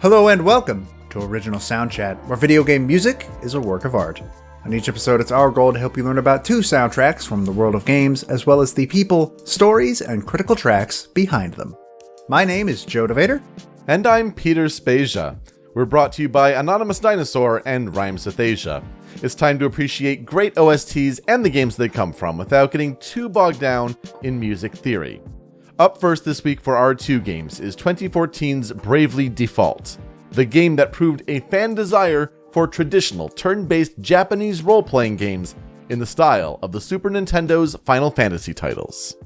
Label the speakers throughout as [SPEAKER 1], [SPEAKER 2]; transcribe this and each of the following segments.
[SPEAKER 1] Hello and welcome to Original Soundchat, where video game music is a work of art. On each episode, it's our goal to help you learn about 2 soundtracks from the world of games, as well as the people, stories, and critical tracks behind them. My name is Joe DeVader.
[SPEAKER 2] And I'm Peter Spezia. We're brought to you by Anonymous Dinosaur and Rhymes with Asia. It's time to appreciate great OSTs and the games they come from without getting too bogged down in music theory. Up first this week for our 2 games is 2014's Bravely Default, the game that proved a fan desire for traditional turn-based Japanese role-playing games in the style of the Super Nintendo's Final Fantasy titles.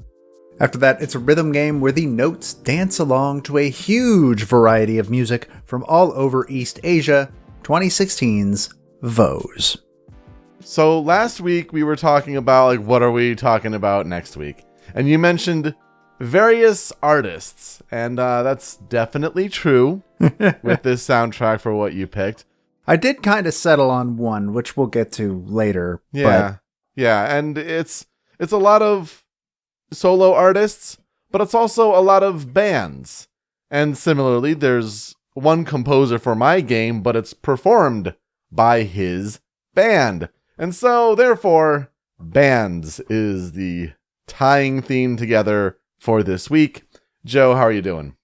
[SPEAKER 1] After that, it's a rhythm game where the notes dance along to a huge variety of music from all over East Asia, 2016's VOEZ.
[SPEAKER 2] So last week we were talking about, what are we talking about next week? And you mentioned various artists, and that's definitely true with this soundtrack for what you picked.
[SPEAKER 1] I did kind of settle on one, which we'll get to later.
[SPEAKER 2] Yeah, and it's a lot of solo artists, but it's also a lot of bands. And similarly, there's one composer for my game, but it's performed by his band. And so, therefore, bands is the tying theme together for this week. Joe, how are you doing?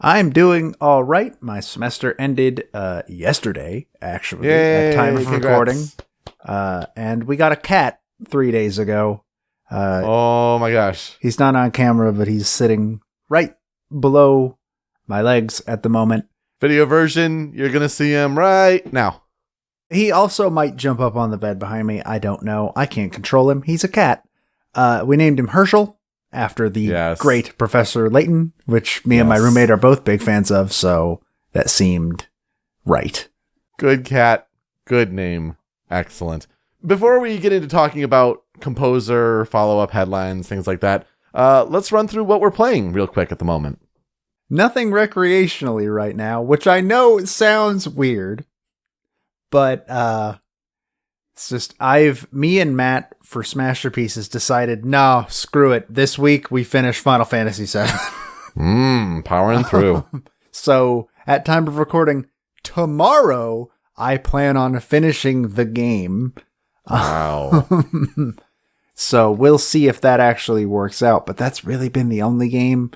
[SPEAKER 1] I'm doing all right. My semester ended yesterday, actually, at time of recording. And we got a cat 3 days ago.
[SPEAKER 2] Oh my gosh.
[SPEAKER 1] He's not on camera, but he's sitting right below my legs at the moment.
[SPEAKER 2] Video version, you're going to see him right now.
[SPEAKER 1] He also might jump up on the bed behind me. I don't know. I can't control him. He's a cat. We named him Herschel after the great Professor Layton, which me and my roommate are both big fans of, so that seemed right.
[SPEAKER 2] Good cat. Good name. Excellent. Before we get into talking about composer, follow-up headlines, things like that, let's run through what we're playing real quick at the moment.
[SPEAKER 1] Nothing recreationally right now, which I know sounds weird, but it's just me and Matt for Smasher Pieces decided, no, screw it. This week we finish Final Fantasy VII.
[SPEAKER 2] Powering through.
[SPEAKER 1] So at time of recording tomorrow, I plan on finishing the game.
[SPEAKER 2] Wow.
[SPEAKER 1] So we'll see if that actually works out. But that's really been the only game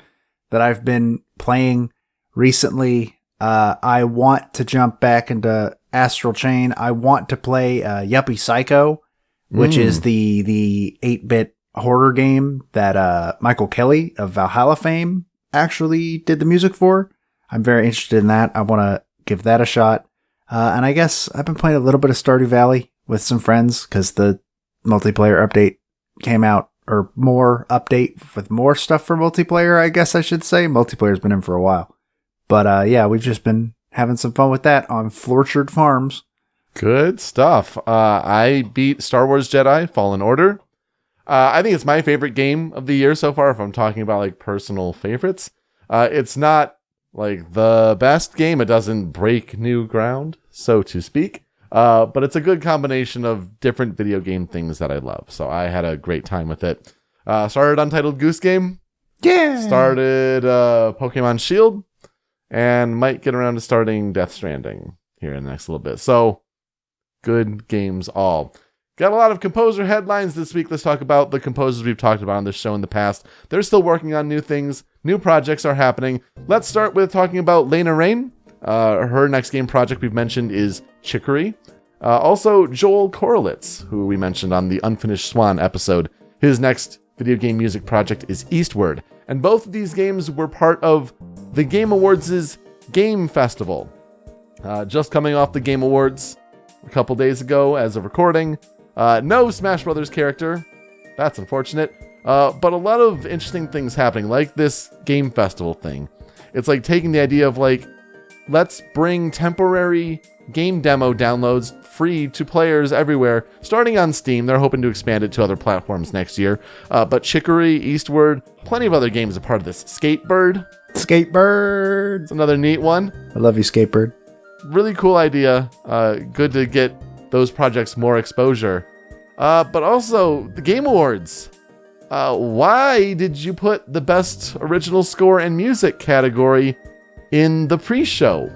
[SPEAKER 1] that I've been playing recently. I want to jump back into Astral Chain. I want to play Yuppie Psycho, which is the 8-bit horror game that Michael Kelly of Valhalla fame actually did the music for. I'm very interested in that. I want to give that a shot. And I guess I've been playing a little bit of Stardew Valley with some friends because the multiplayer update came out, or more update with more stuff for multiplayer, I guess I should say. Multiplayer's been in for a while. But yeah, we've just been having some fun with that on Florchard Farms.
[SPEAKER 2] Good stuff. I beat Star Wars Jedi Fallen Order. I think it's my favorite game of the year so far, if I'm talking about personal favorites. It's not the best game. It doesn't break new ground, so to speak. But it's a good combination of different video game things that I love. So I had a great time with it. Started Untitled Goose Game.
[SPEAKER 1] Yeah.
[SPEAKER 2] Started Pokemon Shield. And might get around to starting Death Stranding here in the next little bit. So, good games all. Got a lot of composer headlines this week. Let's talk about the composers we've talked about on this show in the past. They're still working on new things. New projects are happening. Let's start with talking about Lena Raine. Her next game project we've mentioned is Chicory. Also, Joel Korolitz, who we mentioned on the Unfinished Swan episode. His next video game music project is Eastward. And both of these games were part of the Game Awards' Game Festival. Just coming off the Game Awards a couple days ago as of recording. No Smash Brothers character. That's unfortunate. But a lot of interesting things happening, like this Game Festival thing. It's taking the idea of let's bring temporary game demo downloads free to players everywhere, starting on Steam. They're hoping to expand it to other platforms next year. But Chicory, Eastward, plenty of other games are part of this. Skatebird.
[SPEAKER 1] It's
[SPEAKER 2] another neat one.
[SPEAKER 1] I love you, Skatebird.
[SPEAKER 2] Really cool idea. Good to get those projects more exposure. But also, the Game Awards. Why did you put the Best Original Score and Music category in the pre-show?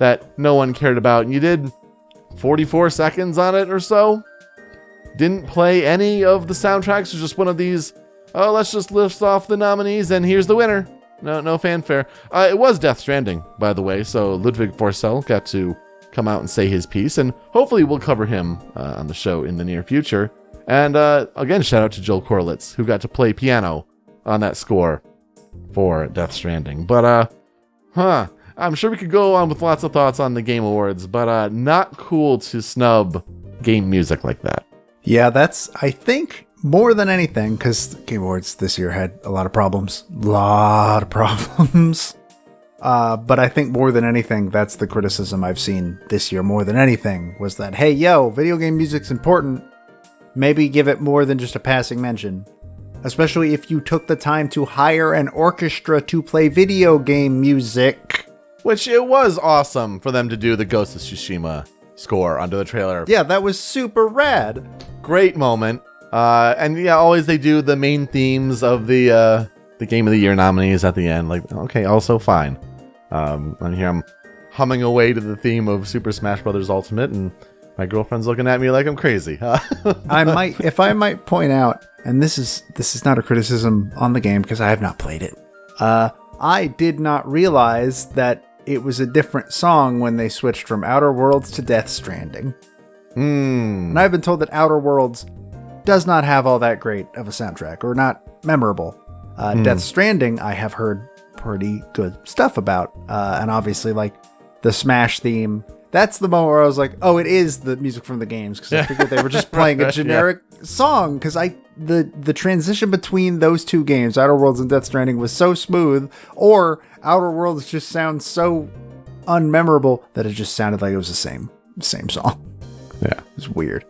[SPEAKER 2] that no one cared about. And you did 44 seconds on it or so. Didn't play any of the soundtracks. It was just one of these, oh, let's just list off the nominees and here's the winner. No fanfare. It was Death Stranding, by the way, so Ludwig Forsell got to come out and say his piece, and hopefully we'll cover him on the show in the near future. And again, shout out to Joel Korlitz, who got to play piano on that score for Death Stranding. But, I'm sure we could go on with lots of thoughts on the Game Awards, but not cool to snub game music like that.
[SPEAKER 1] Yeah, that's, I think, more than anything, because the Game Awards this year had a lot of problems. But I think more than anything, that's the criticism I've seen this year more than anything, was that, hey, yo, video game music's important. Maybe give it more than just a passing mention. Especially if you took the time to hire an orchestra to play video game music.
[SPEAKER 2] Which it was awesome for them to do the Ghost of Tsushima score under the trailer.
[SPEAKER 1] Yeah, that was super rad. Great
[SPEAKER 2] moment. And yeah, always they do the main themes of the Game of the Year nominees at the end. Like, okay, also fine. And here I'm humming away to the theme of Super Smash Bros. Ultimate, and my girlfriend's looking at me like I'm crazy.
[SPEAKER 1] If I might point out, and this is not a criticism on the game because I have not played it. I did not realize that it was a different song when they switched from Outer Worlds to Death Stranding. And I've been told that Outer Worlds does not have all that great of a soundtrack, or not memorable. Death Stranding, I have heard pretty good stuff about. And obviously, like, the Smash theme, that's the moment where I was like, oh, it is the music from the games, because I figured they were just playing a generic song, because the transition between those two games, Outer Worlds and Death Stranding, was so smooth, or Outer Worlds just sounds so unmemorable that it just sounded like it was the same song.
[SPEAKER 2] Yeah.
[SPEAKER 1] It was weird.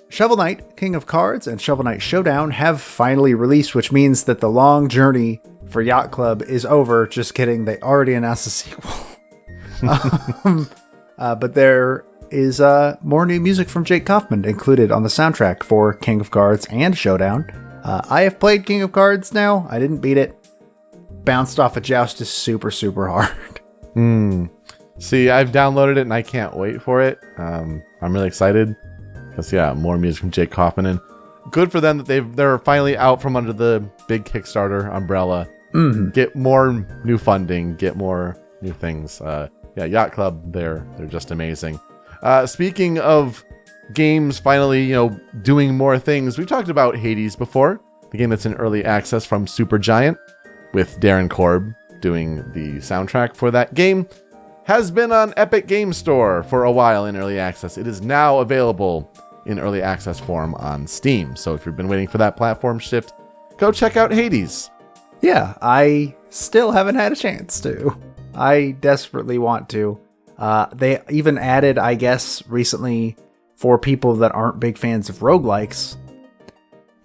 [SPEAKER 1] Shovel Knight, King of Cards, and Shovel Knight Showdown have finally released, which means that the long journey for Yacht Club is over. Just kidding. They already announced a sequel. But there is more new music from Jake Kaufman included on the soundtrack for King of Cards and Showdown. I have played King of Cards now. I didn't beat it. Bounced off a joust is super, super hard.
[SPEAKER 2] See, I've downloaded it and I can't wait for it. I'm really excited. Because, yeah, more music from Jake Kaufman. And good for them that they're finally out from under the big Kickstarter umbrella. Get more new funding. Get more new things. Yeah, Yacht Club, they're just amazing. Speaking of games finally, doing more things, we've talked about Hades before. The game that's in early access from Supergiant, with Darren Korb doing the soundtrack for that game. Has been on Epic Game Store for a while in early access. It is now available in early access form on Steam. So if you've been waiting for that platform shift, go check out Hades.
[SPEAKER 1] Yeah, I still haven't had a chance to. I desperately want to. They even added, I guess, recently, for people that aren't big fans of roguelikes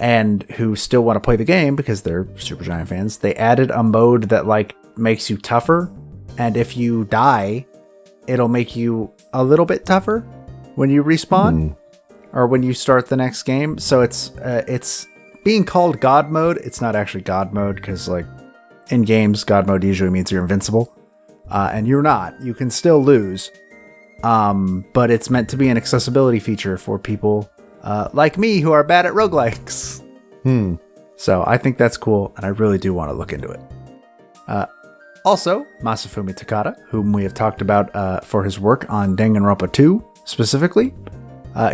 [SPEAKER 1] and who still want to play the game because they're Supergiant fans, they added a mode that, like, makes you tougher. And if you die, it'll make you a little bit tougher when you respawn or when you start the next game. So it's being called God mode. It's not actually God mode because, like, in games, God mode usually means you're invincible. And you're not. You can still lose. But it's meant to be an accessibility feature for people like me who are bad at roguelikes. So I think that's cool, and I really do want to look into it. Also, Masafumi Takada, whom we have talked about for his work on Danganronpa 2 specifically.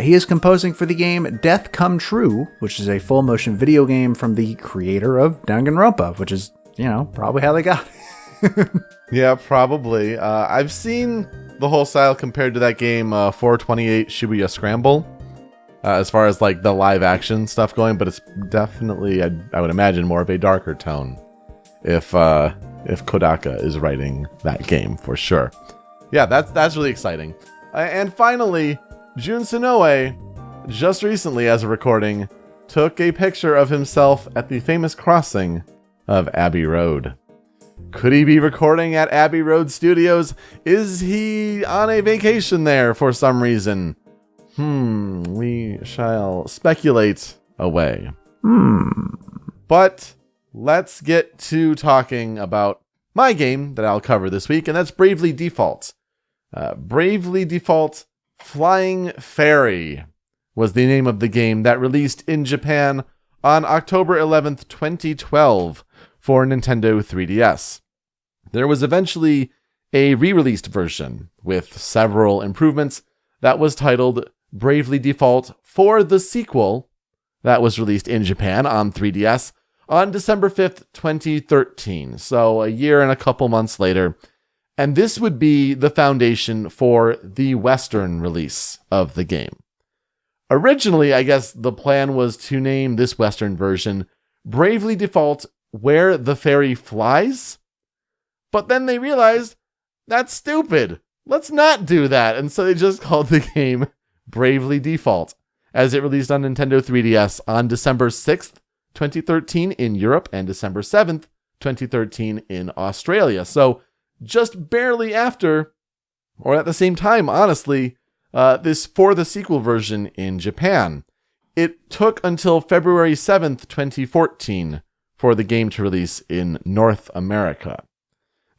[SPEAKER 1] He is composing for the game Death Come True, which is a full-motion video game from the creator of Danganronpa, which is, probably how they got it.
[SPEAKER 2] Yeah, probably. I've seen the whole style compared to that game 428 Shibuya Scramble, as far as, like, the live-action stuff going, but it's definitely, I would imagine, more of a darker tone if Kodaka is writing that game, for sure. Yeah, that's really exciting. And finally, Jun Sonoe, just recently as a recording, took a picture of himself at the famous crossing of Abbey Road. Could he be recording at Abbey Road Studios? Is he on a vacation there for some reason? We shall speculate away. But let's get to talking about my game that I'll cover this week, and that's Bravely Default. Bravely Default Flying Fairy was the name of the game that released in Japan on October 11th, 2012 for Nintendo 3DS. There was eventually a re-released version with several improvements that was titled Bravely Default for the sequel that was released in Japan on 3DS on December 5th, 2013. So a year and a couple months later. And this would be the foundation for the Western release of the game. Originally, I guess the plan was to name this Western version Bravely Default Where the Fairy Flies. But then they realized that's stupid. Let's not do that. And so they just called the game Bravely Default, as it released on Nintendo 3DS on December 6th, 2013 in Europe and December 7th, 2013 in Australia. So just barely after, or at the same time, honestly, this for the sequel version in Japan. It took until February 7th, 2014 for the game to release in North America.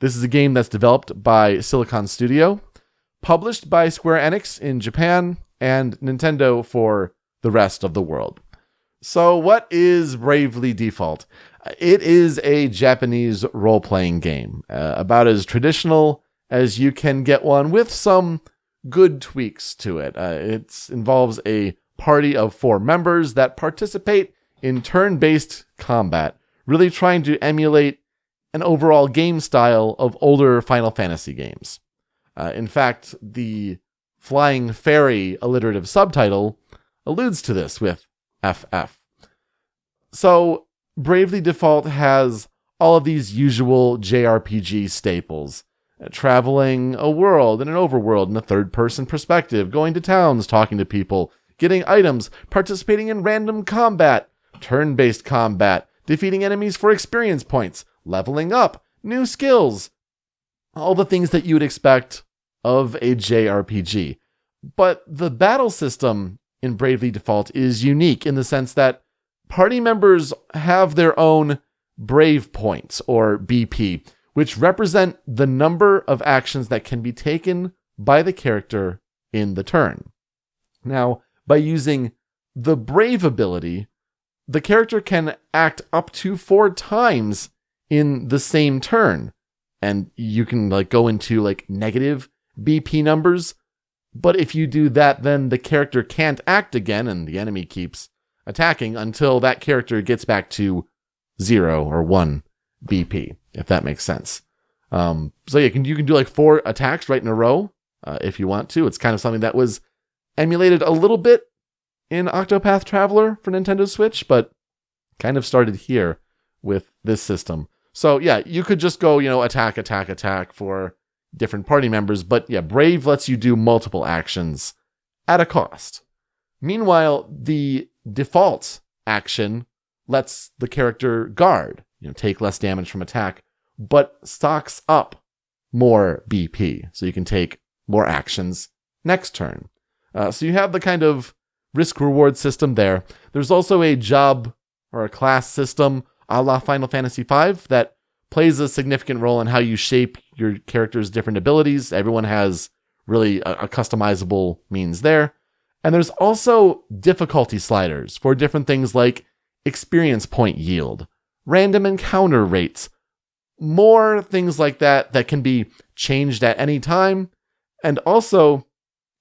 [SPEAKER 2] This is a game that's developed by Silicon Studio, published by Square Enix in Japan, and Nintendo for the rest of the world. So what is Bravely Default? It is a Japanese role-playing game, about as traditional as you can get one, with some good tweaks to it. It involves a party of 4 members that participate in turn-based combat, really trying to emulate an overall game style of older Final Fantasy games. In fact, the Flying Fairy alliterative subtitle alludes to this with FF. So, Bravely Default has all of these usual JRPG staples. Traveling a world and an overworld in a third-person perspective, going to towns, talking to people, getting items, participating in random combat, turn-based combat, defeating enemies for experience points, leveling up, new skills, all the things that you would expect of a JRPG. But the battle system in Bravely Default is unique in the sense that party members have their own Brave points, or BP, which represent the number of actions that can be taken by the character in the turn. Now, by using the Brave ability, the character can act up to 4 times in the same turn. And you can go into negative BP numbers. But if you do that, then the character can't act again and the enemy keeps attacking until that character gets back to 0 or 1 BP, if that makes sense. So you can do 4 attacks right in a row if you want to. It's kind of something that was emulated a little bit in Octopath Traveler for Nintendo Switch, but kind of started here with this system. So yeah, you could just go, attack for different party members, but yeah, Brave lets you do multiple actions at a cost. Meanwhile, the default action lets the character guard, take less damage from attack, but stocks up more BP, so you can take more actions next turn. So you have the kind of risk-reward system there. There's also a job or a class system a la Final Fantasy V that plays a significant role in how you shape your character's different abilities. Everyone has really a customizable means there. And there's also difficulty sliders for different things like experience point yield, random encounter rates, more things like that that can be changed at any time. And also,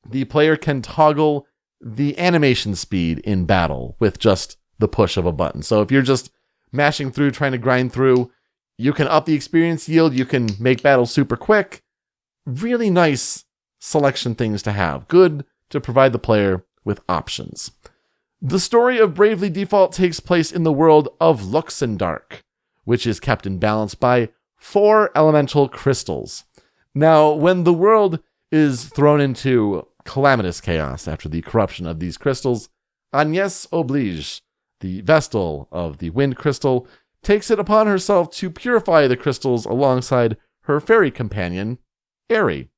[SPEAKER 2] the player can toggle the animation speed in battle with just the push of a button. So if you're just mashing through, trying to grind through, you can up the experience yield, you can make battles super quick. Really nice selection things to have. Good to provide the player with options. The story of Bravely Default takes place in the world of Luxendark, which is kept in balance by 4 elemental crystals. Now, when the world is thrown into calamitous chaos after the corruption of these crystals, Agnès Oblige, the Vestal of the Wind Crystal, takes it upon herself to purify the crystals alongside her fairy companion, Aerie.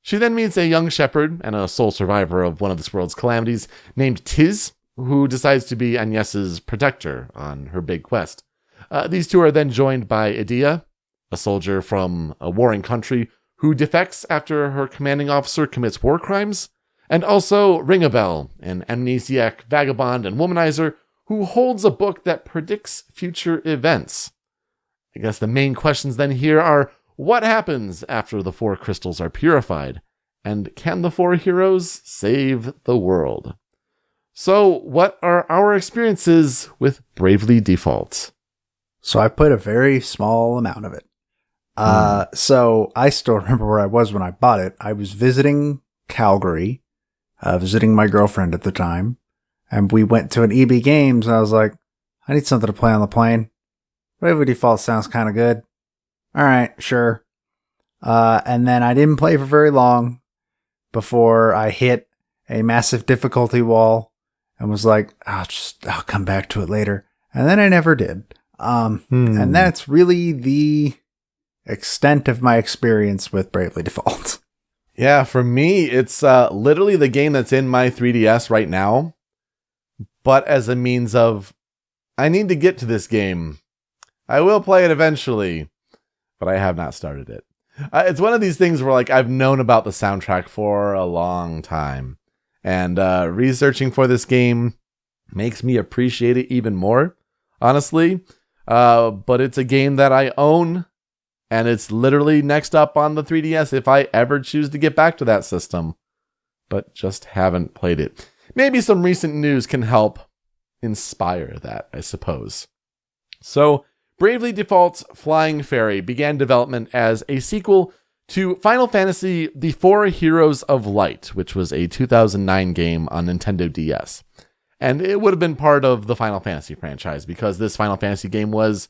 [SPEAKER 2] She then meets a young shepherd and a sole survivor of one of this world's calamities named Tiz, who decides to be Agnès' protector on her big quest. These two are then joined by Edea, a soldier from a warring country who defects after her commanding officer commits war crimes, and also Ringabel, an amnesiac vagabond and womanizer who holds a book that predicts future events. I guess the main questions then here are, what happens after the 4 crystals are purified? And can the 4 heroes save the world? So, what are our experiences with Bravely Default?
[SPEAKER 1] So I played a very small amount of it. So I still remember where I was when I bought it. I was visiting Calgary, visiting my girlfriend at the time, and we went to an EB Games, and I was like, I need something to play on the plane. Bravely Default sounds kind of good. All right, sure. And then I didn't play for very long before I hit a massive difficulty wall and was like, I'll come back to it later. And then I never did. And that's really the extent of my experience with Bravely Default.
[SPEAKER 2] Yeah, for me, it's literally the game that's in my 3DS right now, but as a means of, I need to get to this game. I will play it eventually, but I have not started it. It's one of these things where like I've known about the soundtrack for a long time, and researching for this game makes me appreciate it even more, honestly. But it's a game that I own, and it's literally next up on the 3DS if I ever choose to get back to that system, but just haven't played it. Maybe some recent news can help inspire that, I suppose. So, Bravely Default's Flying Fairy began development as a sequel to Final Fantasy The 4 Heroes of Light, which was a 2009 game on Nintendo DS. And it would have been part of the Final Fantasy franchise because this Final Fantasy game was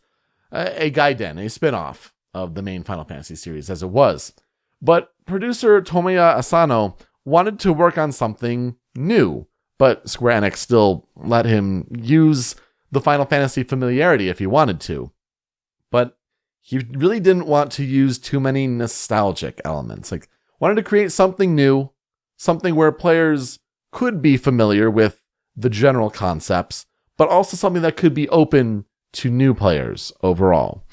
[SPEAKER 2] a Gaiden, a spin-off of the main Final Fantasy series as it was. But producer Tomoya Asano wanted to work on something new, but Square Enix still let him use the Final Fantasy familiarity if he wanted to. But he really didn't want to use too many nostalgic elements. Like, wanted to create something new, something where players could be familiar with the general concepts, but also something that could be open to new players overall.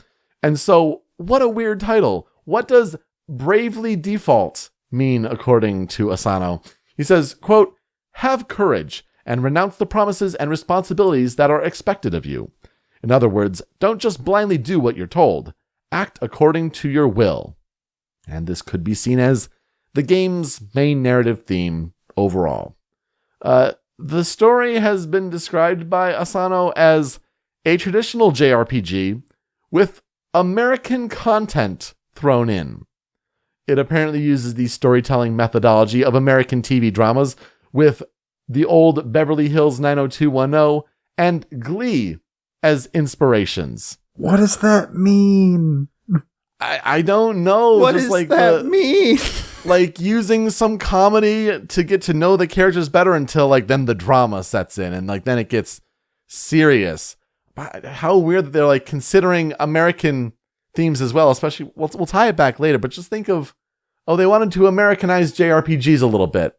[SPEAKER 2] And so, what a weird title. What does Bravely Default mean, according to Asano? He says, quote, have courage and renounce the promises and responsibilities that are expected of you. In other words, don't just blindly do what you're told. Act according to your will. And this could be seen as the game's main narrative theme overall. The story has been described by Asano as a traditional JRPG with American content thrown in. It apparently uses the storytelling methodology of American TV dramas with the old Beverly Hills 90210 and Glee as inspirations.
[SPEAKER 1] What does that mean?
[SPEAKER 2] I don't know.
[SPEAKER 1] What does that mean?
[SPEAKER 2] Like using some comedy to get to know the characters better until like then the drama sets in and like then it gets serious. How weird that they're like considering American themes as well, especially we'll tie it back later, but just think of, they wanted to Americanize JRPGs a little bit.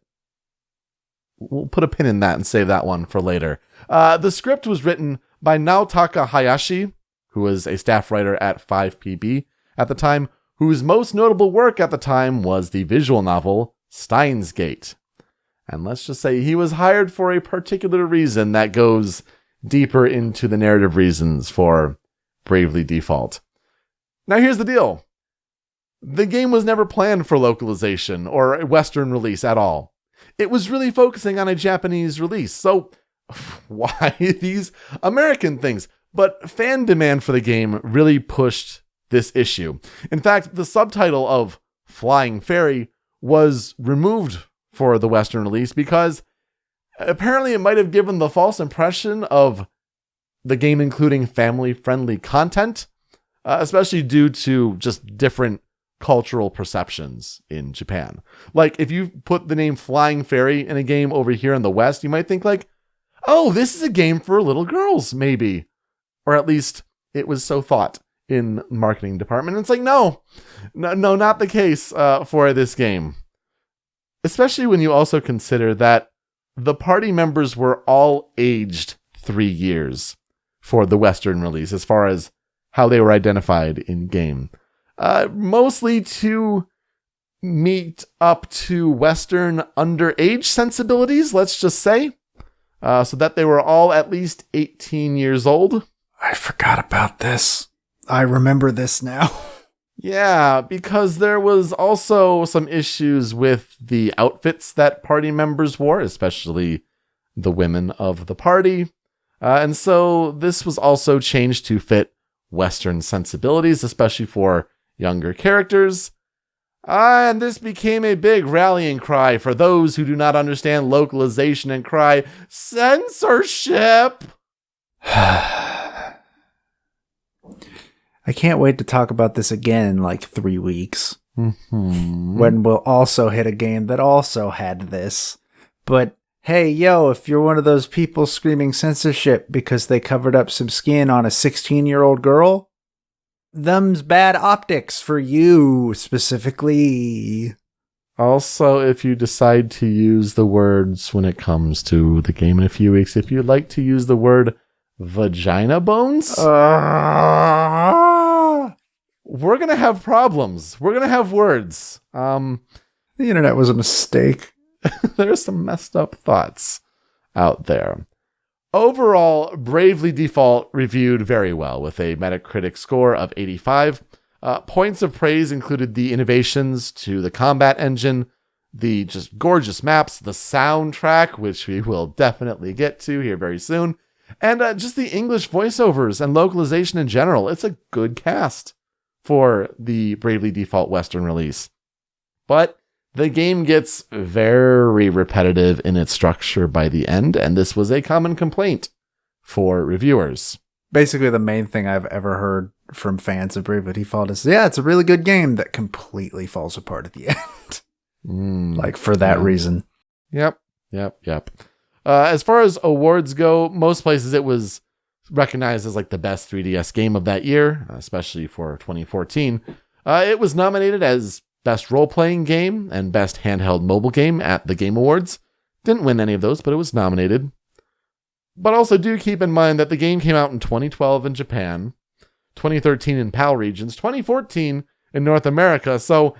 [SPEAKER 2] We'll put a pin in that and save that one for later. The script was written by Naotaka Hayashi, who was a staff writer at 5PB at the time, whose most notable work at the time was the visual novel Steins Gate. And let's just say he was hired for a particular reason that goes deeper into the narrative reasons for Bravely Default. Now here's the deal. The game was never planned for localization or a Western release at all. It was really focusing on a Japanese release, so why these American things? But fan demand for the game really pushed this issue. In fact, the subtitle of Flying Fairy was removed for the Western release because apparently it might have given the false impression of the game including family-friendly content, especially due to just different cultural perceptions in Japan. Like, if you put the name Flying Fairy in a game over here in the West, you might think like, oh, this is a game for little girls, maybe. Or at least it was so thought in the marketing department. And it's like, no, not the case for this game. Especially when you also consider that the party members were all aged 3 years for the Western release, as far as how they were identified in game. Mostly to meet up to Western underage sensibilities, let's just say, so that they were all at least 18 years old.
[SPEAKER 1] I forgot about this. I remember this now.
[SPEAKER 2] Yeah, because there was also some issues with the outfits that party members wore, especially the women of the party. And so this was also changed to fit Western sensibilities, especially for younger characters. And this became a big rallying cry for those who do not understand localization and cry, censorship!
[SPEAKER 1] I can't wait to talk about this again in like 3 weeks.
[SPEAKER 2] Mm-hmm.
[SPEAKER 1] When we'll also hit a game that also had this. But hey, yo, if you're one of those people screaming censorship because they covered up some skin on a 16-year-old girl, them's bad optics for you specifically.
[SPEAKER 2] Also, if you decide to use the words when it comes to the game in a few weeks, if you'd like to use the word vagina bones, we're going to have problems. We're going to have words.
[SPEAKER 1] The internet was a mistake.
[SPEAKER 2] There's some messed up thoughts out there. Overall, Bravely Default reviewed very well with a Metacritic score of 85. Points of praise included the innovations to the combat engine, the just gorgeous maps, the soundtrack, which we will definitely get to here very soon, and just the English voiceovers and localization in general. It's a good cast for the Bravely Default Western release. But the game gets very repetitive in its structure by the end, and this was a common complaint for reviewers.
[SPEAKER 1] Basically, the main thing I've ever heard from fans of Bravely Default is, yeah, it's a really good game that completely falls apart at the end. Like, for that reason.
[SPEAKER 2] Yep. As far as awards go, most places it was recognized as like the best 3DS game of that year, especially for 2014. It was nominated as Best Role-Playing Game and Best Handheld Mobile Game at the Game Awards. Didn't win any of those, but it was nominated. But also do keep in mind that the game came out in 2012 in Japan, 2013 in PAL regions, 2014 in North America, so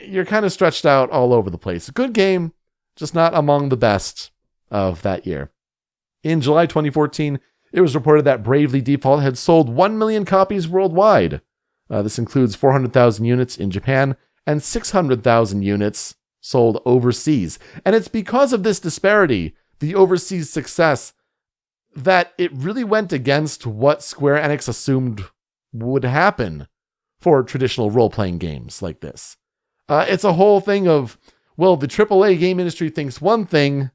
[SPEAKER 2] you're kind of stretched out all over the place. A good game, just not among the best of that year. In July 2014, it was reported that Bravely Default had sold 1 million copies worldwide. This includes 400,000 units in Japan and 600,000 units sold overseas. And it's because of this disparity, the overseas success, that it really went against what Square Enix assumed would happen for traditional role-playing games like this. It's a whole thing of, well, the AAA game industry thinks one thing,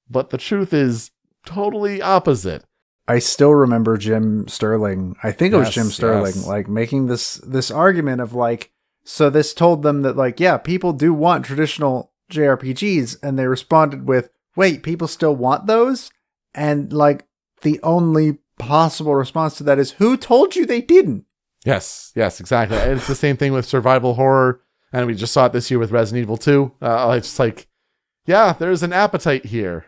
[SPEAKER 2] but the truth is totally opposite.
[SPEAKER 1] I still remember Jim Sterling. I think it was Jim Sterling, like making this argument of like, so this told them that like, yeah, people do want traditional JRPGs, and they responded with, wait, people still want those? And like the only possible response to that is, who told you they didn't?
[SPEAKER 2] Yes, exactly. It's the same thing with survival horror, and we just saw it this year with Resident Evil 2. It's like, yeah, there's an appetite here.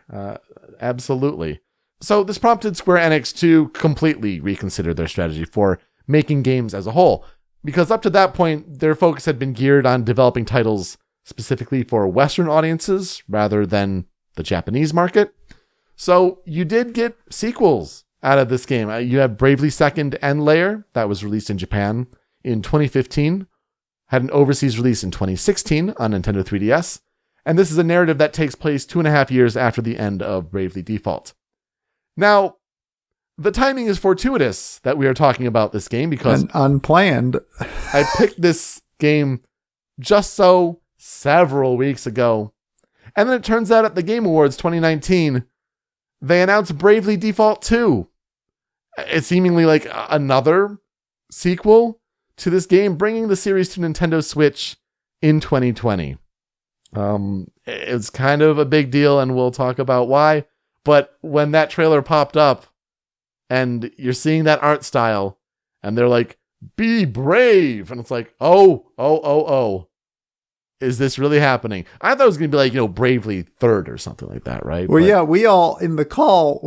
[SPEAKER 2] Absolutely. So this prompted Square Enix to completely reconsider their strategy for making games as a whole, because up to that point, their focus had been geared on developing titles specifically for Western audiences rather than the Japanese market. So you did get sequels out of this game. You have Bravely Second End Layer, that was released in Japan in 2015, had an overseas release in 2016 on Nintendo 3DS, and this is a narrative that takes place 2.5 years after the end of Bravely Default. Now, the timing is fortuitous that we are talking about this game because
[SPEAKER 1] unplanned.
[SPEAKER 2] I picked this game just so several weeks ago. And then it turns out at the Game Awards 2019, they announced Bravely Default 2. It's seemingly like another sequel to this game, bringing the series to Nintendo Switch in 2020. It's kind of a big deal, and we'll talk about why. But when that trailer popped up, and you're seeing that art style, and they're like, be brave. And it's like, oh. Is this really happening? I thought it was going to be like, Bravely Third or something like that, right?
[SPEAKER 1] Well, yeah, we all in the call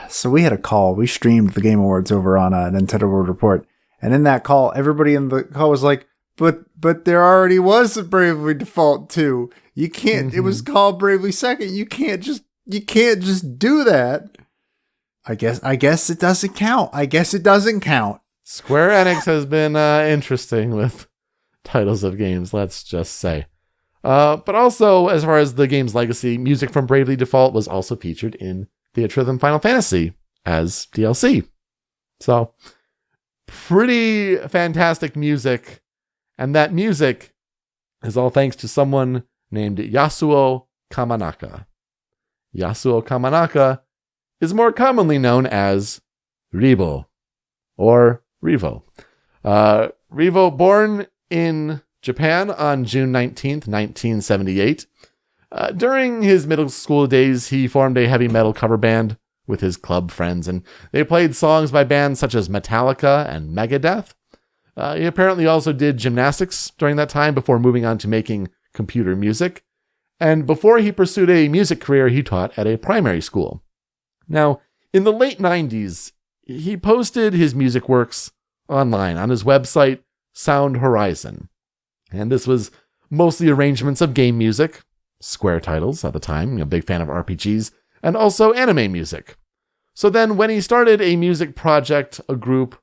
[SPEAKER 1] so we had a call. We streamed the Game Awards over on Nintendo World Report. And in that call, everybody in the call was like, But there already was a Bravely Default 2. You can't. It was called Bravely Second. You can't just do that. I guess it doesn't count.
[SPEAKER 2] Square Enix has been interesting with titles of games, let's just say. But also, as far as the game's legacy, music from Bravely Default was also featured in Theatrhythm Final Fantasy as DLC. So, pretty fantastic music. And that music is all thanks to someone named Yasuo Kamanaka. Yasuo Kamanaka is more commonly known as Revo, or Revo. Revo, born in Japan on June 19th, 1978. During his middle school days, he formed a heavy metal cover band with his club friends, and they played songs by bands such as Metallica and Megadeth. He apparently also did gymnastics during that time before moving on to making computer music. And before he pursued a music career, he taught at a primary school. Now, in the late 90s, he posted his music works online on his website, Sound Horizon. And this was mostly arrangements of game music, Square titles at the time, a big fan of RPGs, and also anime music. So then when he started a music project, a group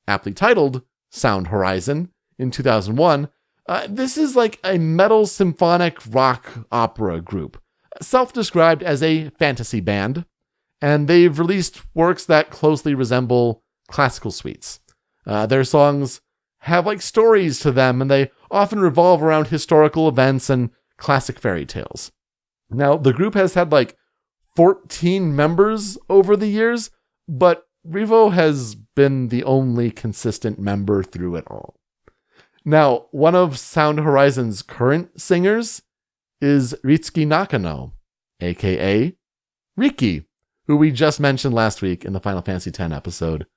[SPEAKER 2] aptly titled Sound Horizon in 2001, this is like a metal symphonic rock opera group, self-described as a fantasy band, and they've released works that closely resemble classical suites. Their songs have like stories to them, and they often revolve around historical events and classic fairy tales. Now, the group has had like 14 members over the years, but Revo has been the only consistent member through it all. Now, one of Sound Horizon's current singers is Ritsuki Nakano, aka Riki, who we just mentioned last week in the Final Fantasy X episode,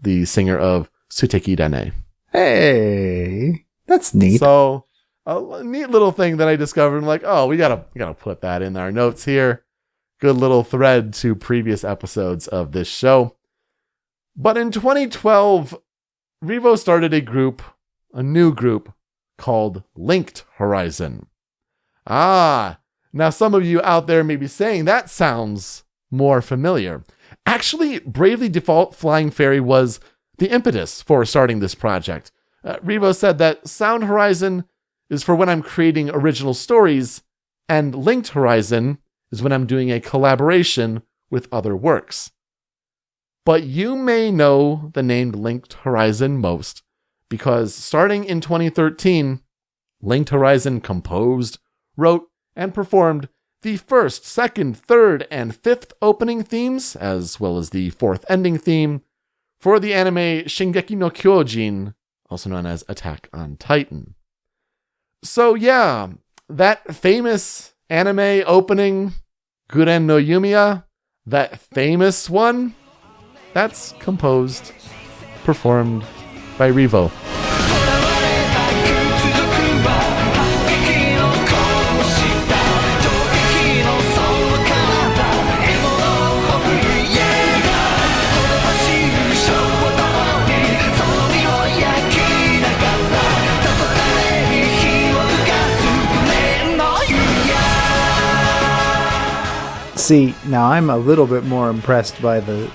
[SPEAKER 2] the singer of Suteki Dane.
[SPEAKER 1] Hey, that's neat.
[SPEAKER 2] So, a neat little thing that I discovered. I'm like, oh, we gotta put that in our notes here. Good little thread to previous episodes of this show. But in 2012, Revo started a new group called Linked Horizon. Now some of you out there may be saying that sounds more familiar. Actually, Bravely Default Flying Fairy was the impetus for starting this project. Revo said that Sound Horizon is for when I'm creating original stories, and Linked Horizon is when I'm doing a collaboration with other works. But you may know the name Linked Horizon most, because starting in 2013, Linked Horizon composed, wrote, and performed the first, second, third, and fifth opening themes, as well as the fourth ending theme, for the anime Shingeki no Kyojin, also known as Attack on Titan. So yeah, that famous anime opening, Guren no Yumiya, that famous one, that's composed, performed by Revo.
[SPEAKER 1] See, now I'm a little bit more impressed by the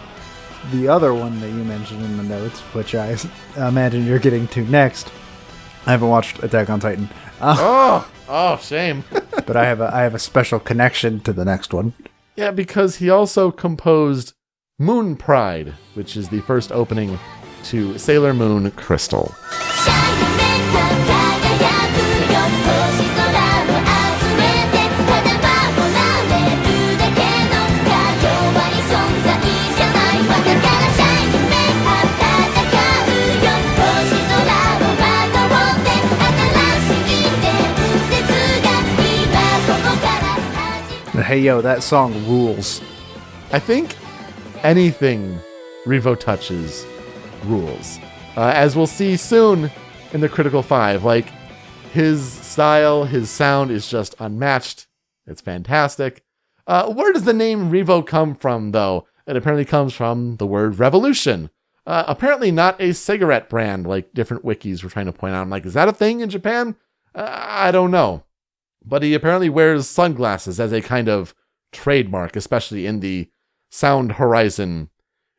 [SPEAKER 1] other one that you mentioned in the notes, which I imagine you're getting to next. I haven't watched Attack on Titan.
[SPEAKER 2] Shame.
[SPEAKER 1] But I have a special connection to the next one.
[SPEAKER 2] Yeah, because he also composed Moon Pride, which is the first opening to Sailor Moon Crystal.
[SPEAKER 1] Hey yo, that song rules.
[SPEAKER 2] I think anything Revo touches rules. As we'll see soon in the Critical 5, like his style, his sound is just unmatched. It's fantastic. Where does the name Revo come from, though? It apparently comes from the word revolution. Apparently not a cigarette brand like different wikis were trying to point out. I'm like, is that a thing in Japan? I don't know. But he apparently wears sunglasses as a kind of trademark, especially in the Sound Horizon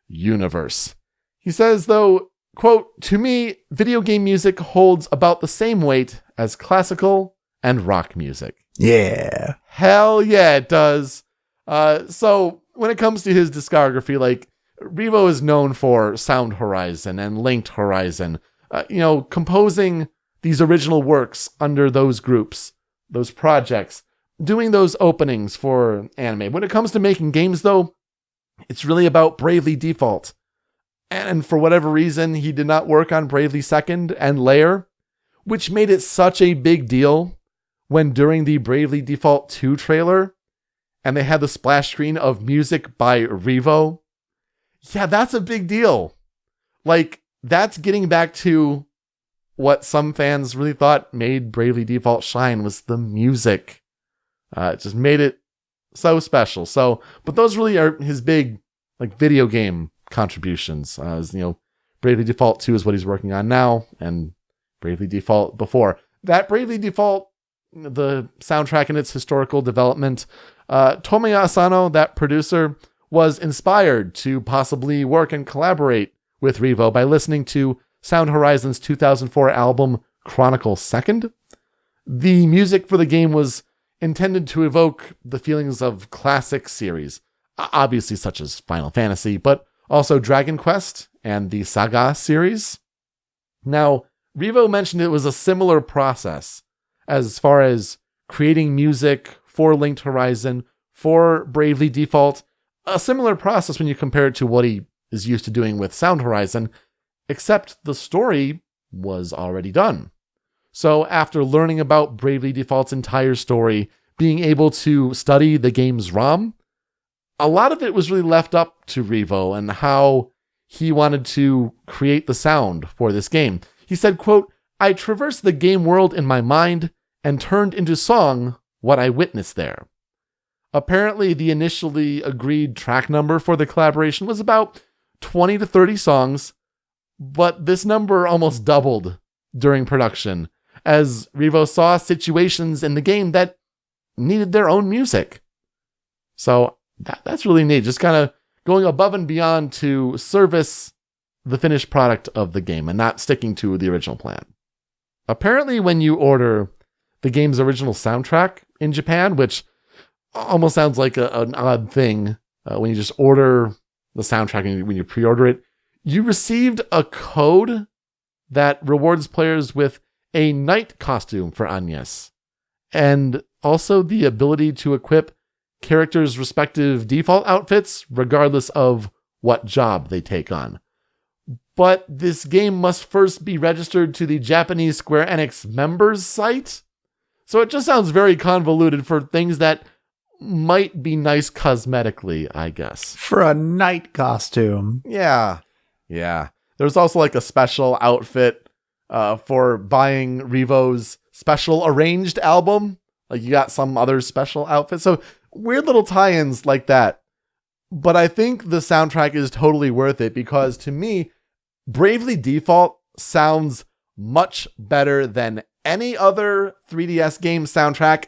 [SPEAKER 2] universe. He says, though, quote, "To me, video game music holds about the same weight as classical and rock music."
[SPEAKER 1] Yeah.
[SPEAKER 2] Hell yeah, it does. So when it comes to his discography, like, Revo is known for Sound Horizon and Linked Horizon, composing these original works under those groups, those projects, doing those openings for anime. When it comes to making games, though, it's really about Bravely Default. And for whatever reason, he did not work on Bravely Second and Layer, which made it such a big deal when during the Bravely Default 2 trailer, and they had the splash screen of music by Revo. Yeah, that's a big deal. Like, that's getting back to what some fans really thought made Bravely Default shine, was the music. It just made it so special. But those really are his big, like, video game contributions. Bravely Default 2 is what he's working on now, and Bravely Default before. That Bravely Default, the soundtrack and its historical development, Tomoya Asano, that producer, was inspired to possibly work and collaborate with Revo by listening to Sound Horizon's 2004 album Chronicle Second. The music for the game was intended to evoke the feelings of classic series, obviously such as Final Fantasy, but also Dragon Quest and the Saga series. Now, Revo mentioned it was a similar process as far as creating music for Linked Horizon, for Bravely Default, a similar process when you compare it to what he is used to doing with Sound Horizon, except the story was already done. So after learning about Bravely Default's entire story, being able to study the game's ROM, a lot of it was really left up to Revo and how he wanted to create the sound for this game. He said, quote, "I traversed the game world in my mind and turned into song what I witnessed there." Apparently, the initially agreed track number for the collaboration was about 20 to 30 songs, but this number almost doubled during production, as Revo saw situations in the game that needed their own music. So that's really neat, just kind of going above and beyond to service the finished product of the game and not sticking to the original plan. Apparently, when you order the game's original soundtrack in Japan, which almost sounds like an odd thing when you just order the soundtrack and when you pre-order it, you received a code that rewards players with a knight costume for Agnes, and also the ability to equip characters' respective default outfits regardless of what job they take on. But this game must first be registered to the Japanese Square Enix members site, so it just sounds very convoluted for things that might be nice cosmetically, I guess.
[SPEAKER 1] For a knight costume.
[SPEAKER 2] Yeah. There's also like a special outfit for buying Revo's special arranged album. Like, you got some other special outfit. So weird little tie-ins like that. But I think the soundtrack is totally worth it because, to me, Bravely Default sounds much better than any other 3DS game soundtrack,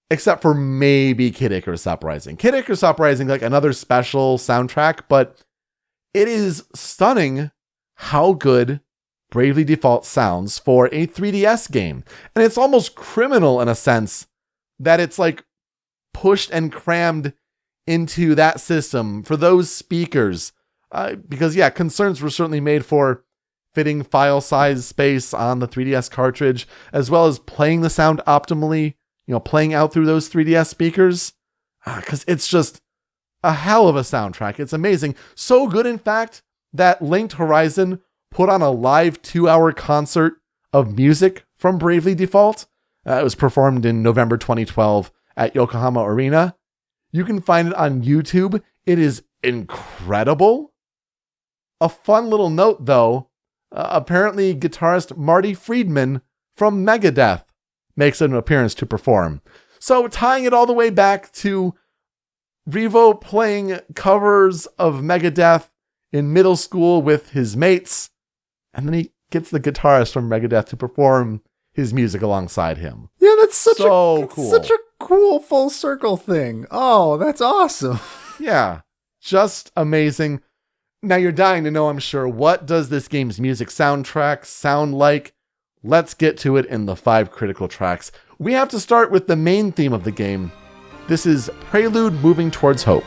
[SPEAKER 2] except for maybe Kid Icarus Uprising. Kid Icarus Uprising, like another special soundtrack, but it is stunning how good Bravely Default sounds for a 3DS game. And it's almost criminal in a sense that it's like pushed and crammed into that system for those speakers. Because yeah, concerns were certainly made for fitting file size space on the 3DS cartridge, as well as playing the sound optimally, playing out through those 3DS speakers. Because it's just a hell of a soundtrack. It's amazing. So good, in fact, that Linked Horizon put on a live 2-hour concert of music from Bravely Default. It was performed in November 2012 at Yokohama Arena. You can find it on YouTube. It is incredible. A fun little note, though, apparently guitarist Marty Friedman from Megadeth makes an appearance to perform. So tying it all the way back to Revo playing covers of Megadeth in middle school with his mates, and then he gets the guitarist from Megadeth to perform his music alongside him.
[SPEAKER 1] Yeah, that's such
[SPEAKER 2] cool.
[SPEAKER 1] Such a cool full circle thing. Oh, that's awesome.
[SPEAKER 2] Yeah, just amazing. Now you're dying to know, I'm sure, what does this game's music soundtrack sound like? Let's get to it in the 5 critical tracks. We have to start with the main theme of the game. This is Prelude Moving Towards Hope.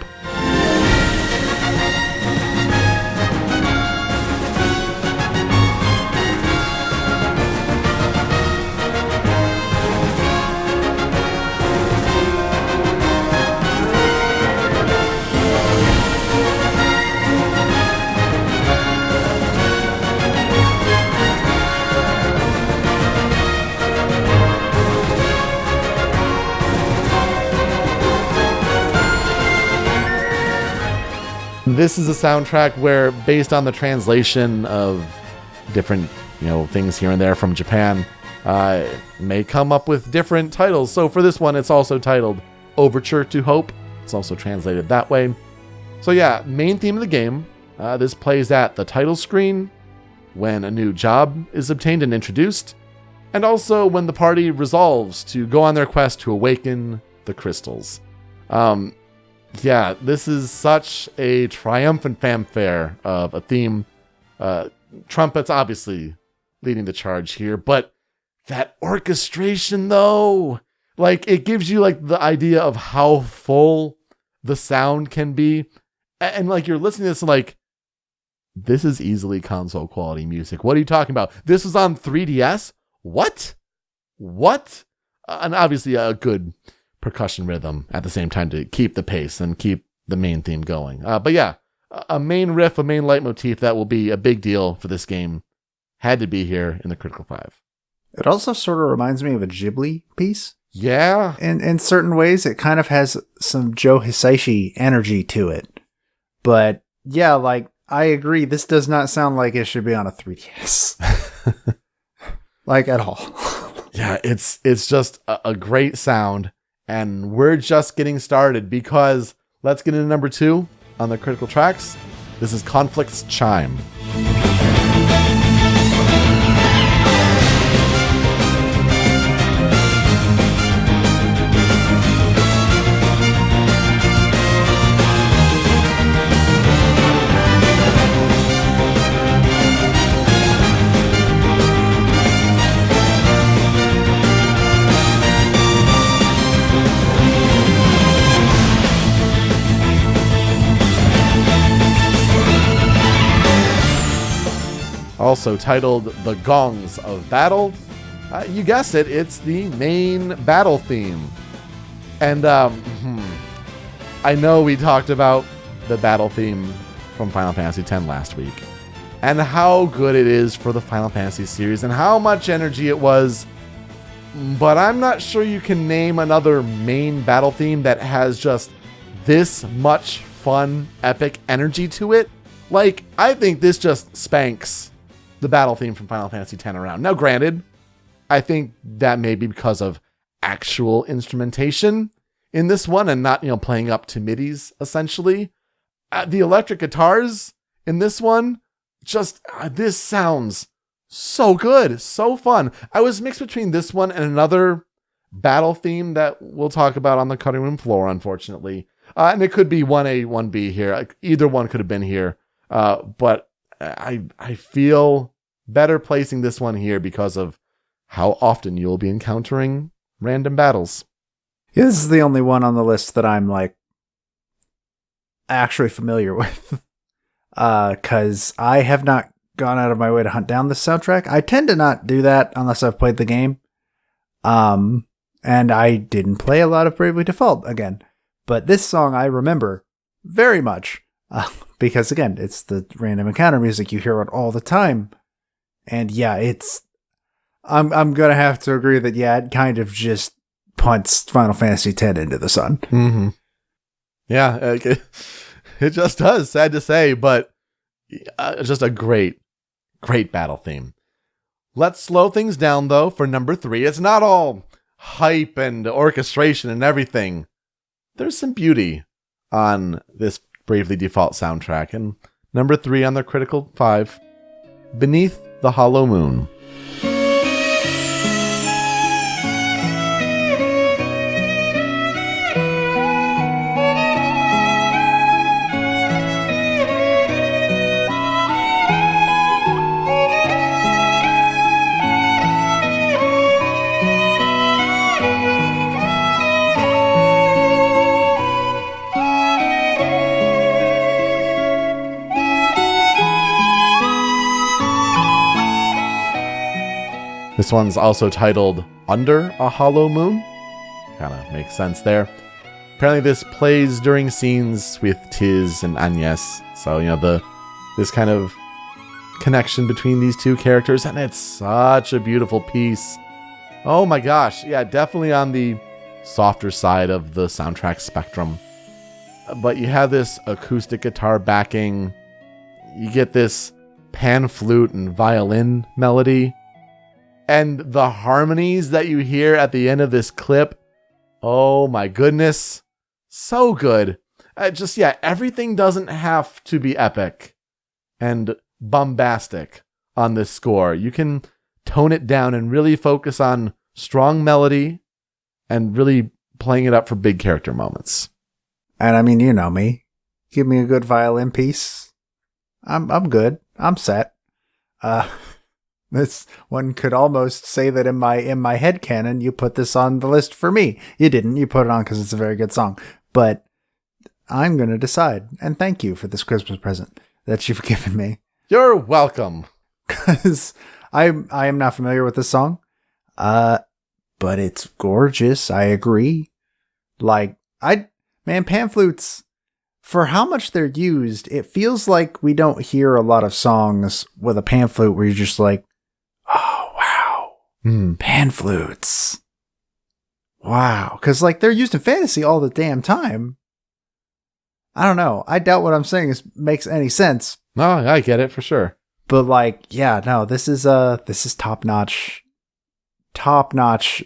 [SPEAKER 2] This is a soundtrack where, based on the translation of different, things here and there from Japan, may come up with different titles. So for this one, it's also titled Overture to Hope. It's also translated that way. So yeah, main theme of the game. This plays at the title screen, when a new job is obtained and introduced, and also when the party resolves to go on their quest to awaken the crystals. Yeah, this is such a triumphant fanfare of a theme. Trumpets obviously leading the charge here, but that orchestration though, it gives you the idea of how full the sound can be. And you're listening to this and this is easily console quality music. What are you talking about? This was on 3DS? What? And obviously a good percussion rhythm at the same time to keep the pace and keep the main theme going. But yeah, a main riff, a main leitmotif that will be a big deal for this game had to be here in the Critical 5.
[SPEAKER 1] It also sort of reminds me of a Ghibli piece.
[SPEAKER 2] Yeah.
[SPEAKER 1] In certain ways, it kind of has some Joe Hisaishi energy to it. But yeah, I agree. This does not sound like it should be on a 3DS. At all.
[SPEAKER 2] Yeah, it's just a great sound. And we're just getting started, because let's get into number 2 on the critical tracks. This is Conflict's Chime. Also titled The Gongs of Battle. You guessed it, it's the main battle theme. And I know we talked about the battle theme from Final Fantasy X last week, and how good it is for the Final Fantasy series and how much energy it was, but I'm not sure you can name another main battle theme that has just this much fun, epic energy to it. I think this just spanks the battle theme from Final Fantasy X around. Now, granted, I think that may be because of actual instrumentation in this one and not, playing up to midis, essentially. The electric guitars in this one, this sounds so good, so fun. I was mixed between this one and another battle theme that we'll talk about on the cutting room floor, unfortunately. And it could be 1A, 1B here. Either one could have been here. But I feel better placing this one here because of how often you'll be encountering random battles.
[SPEAKER 1] Yeah, this is the only one on the list that I'm actually familiar with. Because I have not gone out of my way to hunt down this soundtrack. I tend to not do that unless I've played the game. And I didn't play a lot of Bravely Default again. But this song I remember very much. Because again, it's the random encounter music. You hear it all the time. And yeah, I'm going to have to agree that, yeah, it kind of just punts Final Fantasy X into the sun.
[SPEAKER 2] Mm-hmm. Yeah, it just does, sad to say, but just a great battle theme. Let's slow things down, though, for number 3. It's not all hype and orchestration and everything. There's some beauty on this Bravely Default soundtrack, and Number 3 on the Critical 5, Beneath the Hollow Moon. This one's also titled Under a Hollow Moon. Kind of makes sense there. Apparently this plays during scenes with Tiz and Agnes. So, this kind of connection between these two characters, and it's such a beautiful piece. Oh my gosh. Yeah, definitely on the softer side of the soundtrack spectrum. But you have this acoustic guitar backing. You get this pan flute and violin melody. And the harmonies that you hear at the end of this clip, oh my goodness, so good. Everything doesn't have to be epic and bombastic on this score. You can tone it down and really focus on strong melody and really playing it up for big character moments.
[SPEAKER 1] And I mean, you know me. Give me a good violin piece. I'm good. I'm set. This one could almost say that in my headcanon, you put this on the list for me. You didn't. You put it on because it's a very good song. But I'm going to decide. And thank you for this Christmas present that you've given me.
[SPEAKER 2] You're welcome.
[SPEAKER 1] Because I am not familiar with this song. But it's gorgeous. I agree. Pan flutes, for how much they're used, it feels like we don't hear a lot of songs with a pan flute where you're just like, oh, wow. Pan flutes. Wow. Because, they're used in fantasy all the damn time. I don't know. I doubt what I'm saying makes any sense.
[SPEAKER 2] No, I get it for sure.
[SPEAKER 1] But, this is top-notch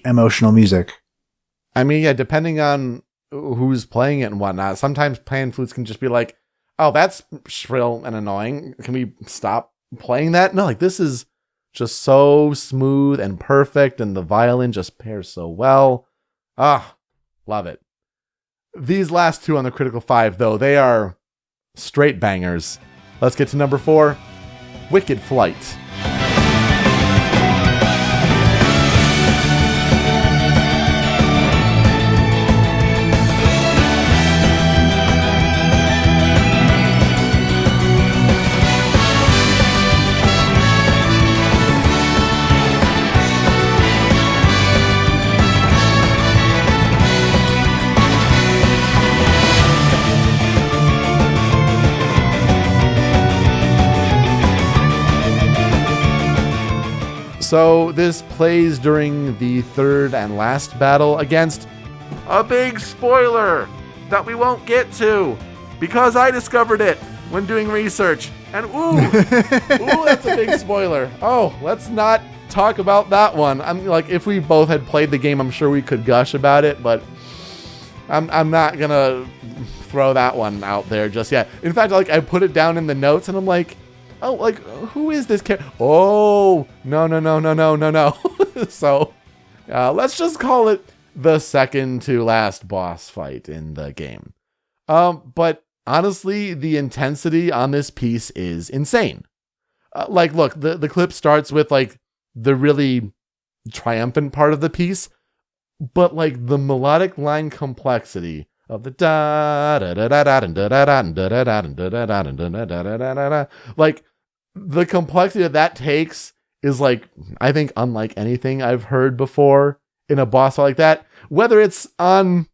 [SPEAKER 1] emotional music.
[SPEAKER 2] I mean, yeah, depending on who's playing it and whatnot, sometimes pan flutes can just be like, oh, that's shrill and annoying. Can we stop playing that? No, this is just so smooth and perfect, and the violin just pairs so well. Love it. These last two on the Critical 5, though, they are straight bangers. Let's get to number 4, Wicked Flight. So this plays during the third and last battle against a big spoiler that we won't get to because I discovered it when doing research. And that's a big spoiler. Oh, let's not talk about that one. If we both had played the game, I'm sure we could gush about it, but I'm not gonna throw that one out there just yet. In fact, I put it down in the notes and I'm like, oh, who is this character? Oh, no. So, let's just call it the second to last boss fight in the game. But honestly, the intensity on this piece is insane. Look, the clip starts with the really triumphant part of the piece, but the melodic line complexity of the da da da da da da da da da da da da da da, the complexity that takes is I think unlike anything I've heard before in a boss fight like that, whether it's on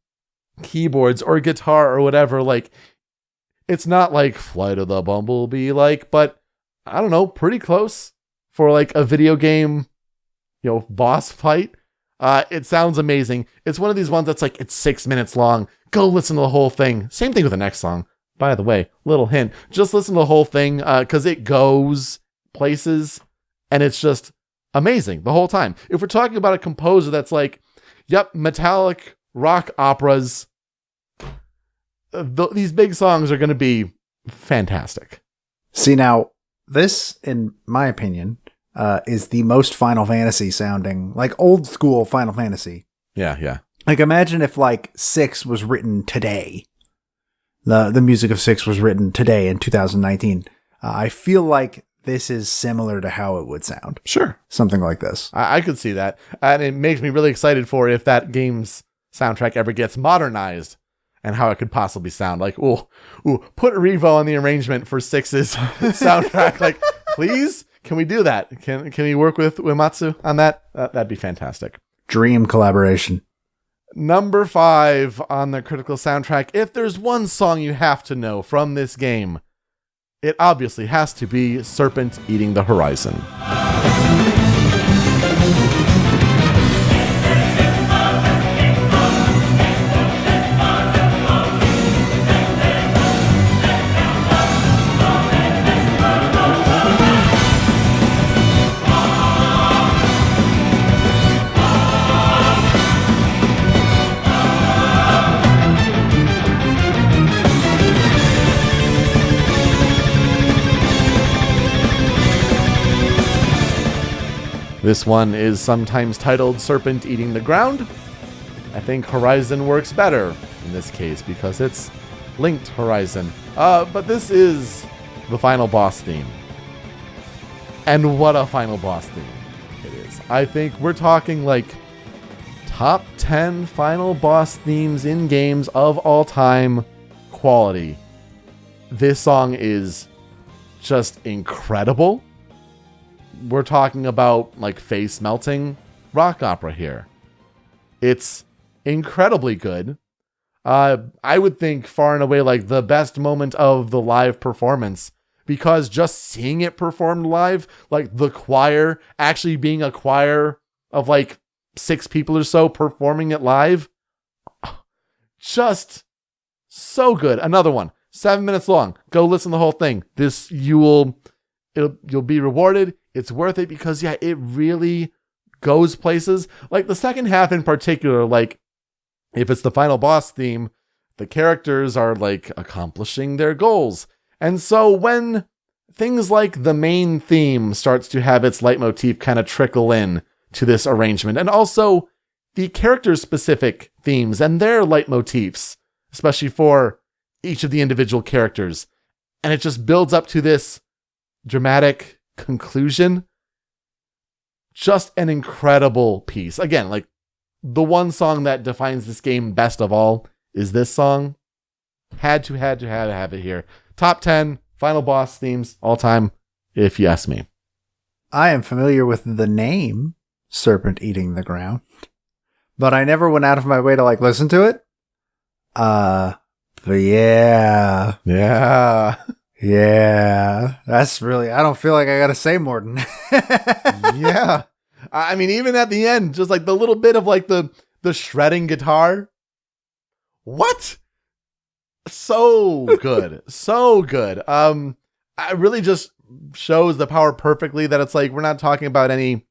[SPEAKER 2] keyboards or guitar or whatever. It's not Flight of the Bumblebee, but I don't know, pretty close for a video game, boss fight. It sounds amazing. It's one of these ones that's it's 6 minutes long. Go listen to the whole thing. Same thing with the next song. By the way, little hint, just listen to the whole thing because it goes places and it's just amazing the whole time. If we're talking about a composer that's metallic rock operas, these big songs are going to be fantastic.
[SPEAKER 1] See, now, this, in my opinion, is the most Final Fantasy sounding, like old school Final Fantasy.
[SPEAKER 2] Yeah.
[SPEAKER 1] Like, imagine if, like, 6 was written today. The music of 6 was written today in 2019. I feel like this is similar to how it would sound.
[SPEAKER 2] Sure.
[SPEAKER 1] Something like this.
[SPEAKER 2] I could see that. And it makes me really excited for if that game's soundtrack ever gets modernized and how it could possibly sound. Like, ooh, put Revo on the arrangement for 6's soundtrack. Like, please, can we do that? Can we work with Uematsu on that? That'd be fantastic.
[SPEAKER 1] Dream collaboration.
[SPEAKER 2] Number 5 on the critical soundtrack. If there's one song you have to know from this game, it obviously has to be Serpent Eating the Horizon. This one is sometimes titled Serpent Eating the Ground. I think Horizon works better in this case because it's linked Horizon. But this is the final boss theme. And what a final boss theme it is. I think we're talking like top 10 final boss themes in games of all time quality. This song is just incredible. We're talking about like face melting rock opera here. It's incredibly good. I would think far and away like the best moment of the live performance, because just seeing it performed live, like the choir actually being a choir of like 6 people or so performing it live, just so good. Another one, 7 minutes long. Go listen to the whole thing. You'll be rewarded. It's worth it because, yeah, it really goes places. Like the second half in particular, like if it's the final boss theme, the characters are like accomplishing their goals. And so when things like the main theme starts to have its leitmotif kind of trickle in to this arrangement, and also the character-specific themes and their leitmotifs, especially for each of the individual characters, and it just builds up to this dramatic conclusion. Just an incredible piece. Again, like the one song that defines this game best of all is this song. Had to have it here. Top 10 final boss themes all time, if you ask me.
[SPEAKER 1] I am familiar with the name Serpent Eating the Ground, but I never went out of my way to like listen to it. But yeah. Yeah, that's really, I don't feel like I gotta say more than that.
[SPEAKER 2] Yeah. I mean, even at the end, just like the little bit of like the shredding guitar. What? So good. So good. It really just shows the power perfectly that it's like, we're not talking about any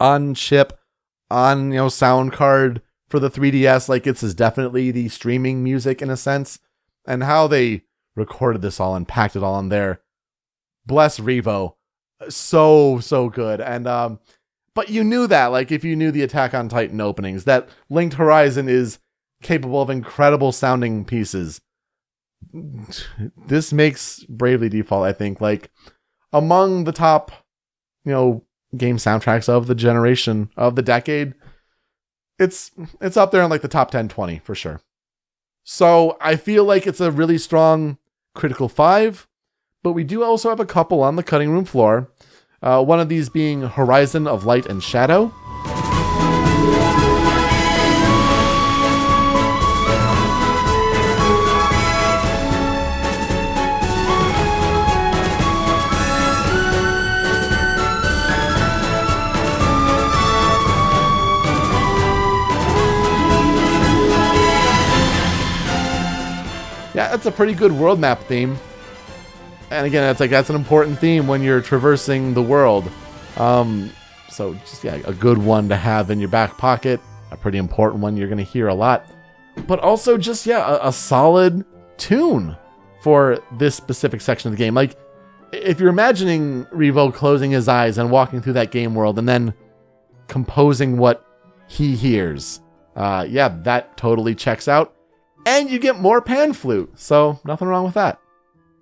[SPEAKER 2] on chip, sound card for the 3DS. Like this is definitely the streaming music in a sense, and how they recorded this all and packed it all in there. Bless Revo. So good. And but you knew that, like if you knew the Attack on Titan openings, that Linked Horizon is capable of incredible sounding pieces. This makes Bravely Default, I think, like among the top, game soundtracks of the generation, of the decade. It's up there in like the top 10, 20 for sure. So I feel like it's a really strong critical 5, but we do also have a couple on the cutting room floor. One of these being Horizon of Light and Shadow. Yeah, that's a pretty good world map theme. And again, that's an important theme when you're traversing the world. So just, a good one to have in your back pocket. A pretty important one you're going to hear a lot. But also just, a solid tune for this specific section of the game. Like, if you're imagining Revo closing his eyes and walking through that game world and then composing what he hears, yeah, that totally checks out. And you get more pan flute, so nothing wrong with that.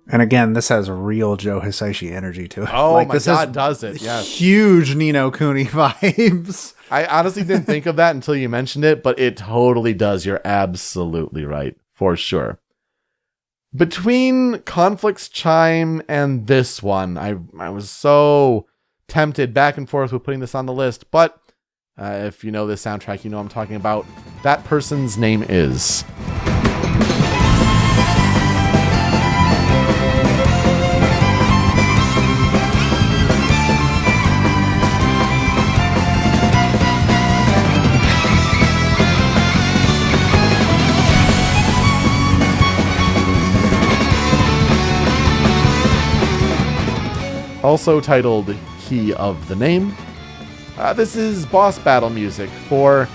[SPEAKER 1] And again, this has real Joe Hisaishi energy to it.
[SPEAKER 2] Oh
[SPEAKER 1] like,
[SPEAKER 2] my
[SPEAKER 1] this
[SPEAKER 2] God, does it? Yes.
[SPEAKER 1] Huge Ni no Kuni vibes.
[SPEAKER 2] I honestly didn't think of that until you mentioned it, but it totally does. You're absolutely right, for sure. Between Conflict's Chime and this one, I was so tempted back and forth with putting this on the list, but if you know this soundtrack, you know I'm talking about. That person's name is... Also titled Key of the Name. This is boss battle music for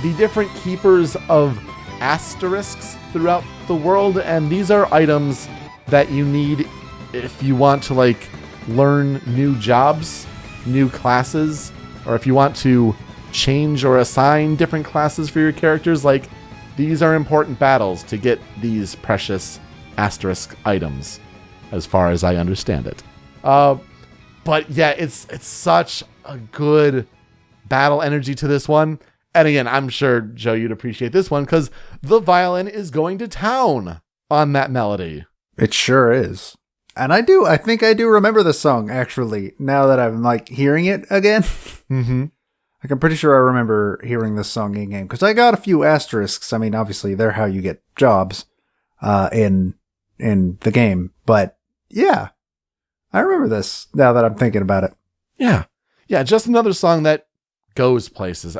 [SPEAKER 2] the different keepers of asterisks throughout the world, and these are items that you need if you want to like learn new jobs, new classes, or if you want to change or assign different classes for your characters. Like, these are important battles to get these precious asterisk items, as far as I understand it. But yeah, it's such a good battle energy to this one. And again, I'm sure, Joe, you'd appreciate this one because the violin is going to town on that melody.
[SPEAKER 1] It sure is. And I think I do remember the song, actually, now that I'm like hearing it again.
[SPEAKER 2] Mm-hmm.
[SPEAKER 1] Like, I'm pretty sure I remember hearing this song in game because I got a few asterisks. I mean, obviously, they're how you get jobs in the game. But yeah, I remember this now that I'm thinking about it.
[SPEAKER 2] Yeah. Yeah, just another song that goes places.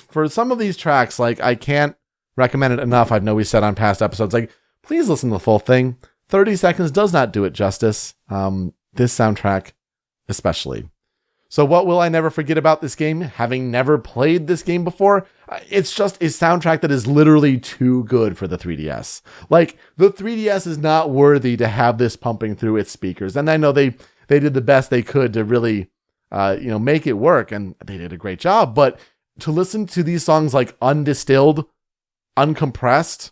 [SPEAKER 2] For some of these tracks, like, I can't recommend it enough. I know we said on past episodes, like, please listen to the full thing. 30 seconds does not do it justice. This soundtrack especially. So what will I never forget about this game? Having never played this game before, it's just a soundtrack that is literally too good for the 3DS. Like, the 3DS is not worthy to have this pumping through its speakers. And I know they did the best they could to really, make it work, and they did a great job. But to listen to these songs like undistilled, uncompressed,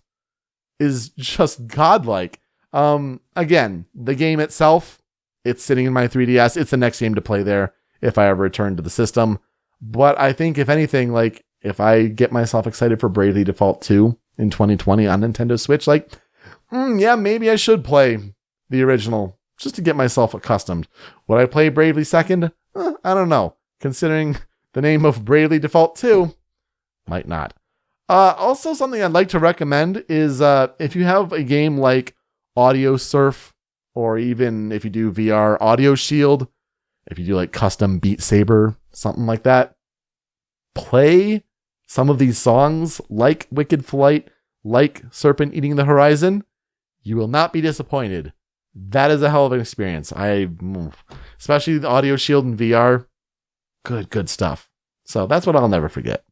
[SPEAKER 2] is just godlike. Again, the game itself, it's sitting in my 3DS. It's the next game to play there if I ever return to the system. But I think, if anything, like, if I get myself excited for Bravely Default 2 in 2020 on Nintendo Switch, like, yeah, maybe I should play the original just to get myself accustomed. Would I play Bravely Second? I don't know. Considering the name of Bravely Default 2, might not. Also, something I'd like to recommend is if you have a game like Audio Surf, or even if you do VR, Audio Shield, if you do like custom Beat Saber, something like that, play some of these songs like Wicked Flight, like Serpent Eating the Horizon. You will not be disappointed. That is a hell of an experience. Especially the Audio Shield and VR. Good stuff. So that's what I'll never forget.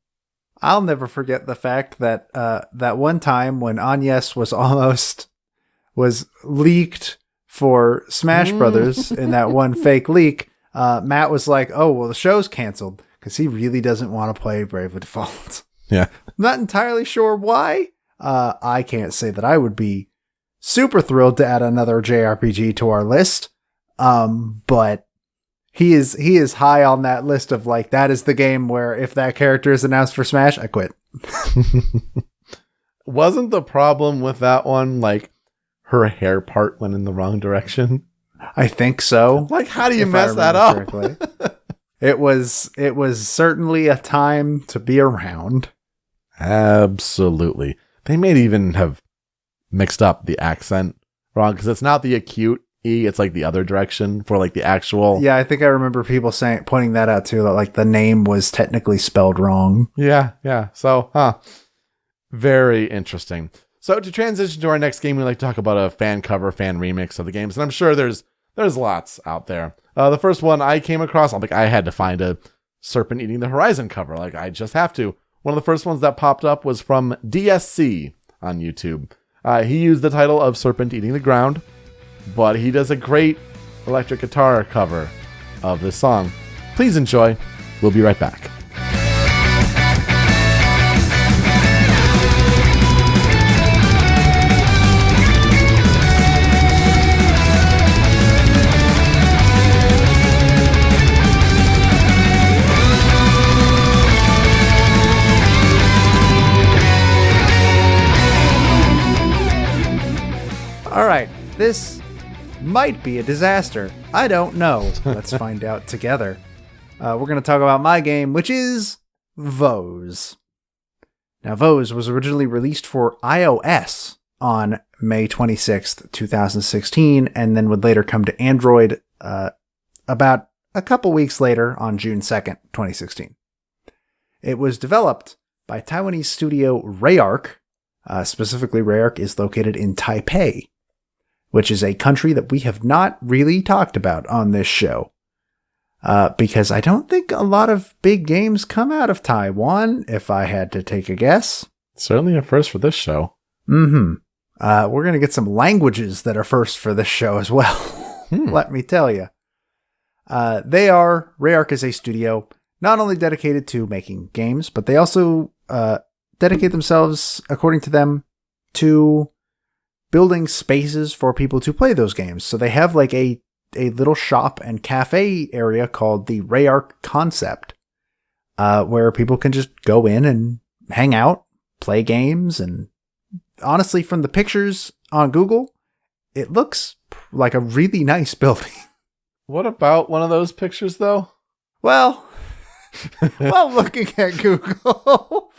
[SPEAKER 1] I'll never forget the fact that that one time when Agnes was leaked for Smash Brothers in that one fake leak, Matt was like, oh, well, the show's canceled because he really doesn't want to play Bravely Default.
[SPEAKER 2] Yeah.
[SPEAKER 1] I'm not entirely sure why. I can't say that I would be super thrilled to add another JRPG to our list. But he is high on that list of like, that is the game where if that character is announced for Smash, I quit.
[SPEAKER 2] Wasn't the problem with that one, like, her hair part went in the wrong direction?
[SPEAKER 1] I think so.
[SPEAKER 2] Like, how do you mess that up?
[SPEAKER 1] It was certainly a time to be around.
[SPEAKER 2] Absolutely. They may even have mixed up the accent wrong, because it's not the acute E, it's like the other direction for like the actual.
[SPEAKER 1] Yeah, I think I remember people pointing that out too, that like the name was technically spelled wrong.
[SPEAKER 2] Yeah. So, very interesting. So to transition to our next game, we like to talk about a fan cover, fan remix of the games, and I'm sure there's lots out there. The first one I came across, I had to find a Serpent Eating the Horizon cover. Like, I just have to. One of the first ones that popped up was from DSC on YouTube. He used the title of Serpent Eating the Ground, but he does a great electric guitar cover of this song. Please enjoy. We'll be right back.
[SPEAKER 1] All right, this might be a disaster. I don't know. Let's find out together. We're going to talk about my game, which is VOEZ. Now, VOEZ was originally released for iOS on May 26th, 2016, and then would later come to Android about a couple weeks later on June 2nd, 2016. It was developed by Taiwanese studio Rayark. Specifically, Rayark is located in Taipei, which is a country that we have not really talked about on this show. Because I don't think a lot of big games come out of Taiwan, if I had to take a guess.
[SPEAKER 2] Certainly a first for this show.
[SPEAKER 1] We're going to get some languages that are first for this show as well. Let me tell you. Rayark is a studio not only dedicated to making games, but they also dedicate themselves, according to them, to building spaces for people to play those games. So they have like a little shop and cafe area called the Rayark Concept, where people can just go in and hang out, play games, and honestly, from the pictures on Google, it looks like a really nice building.
[SPEAKER 2] What about one of those pictures, though?
[SPEAKER 1] Well, while looking at Google,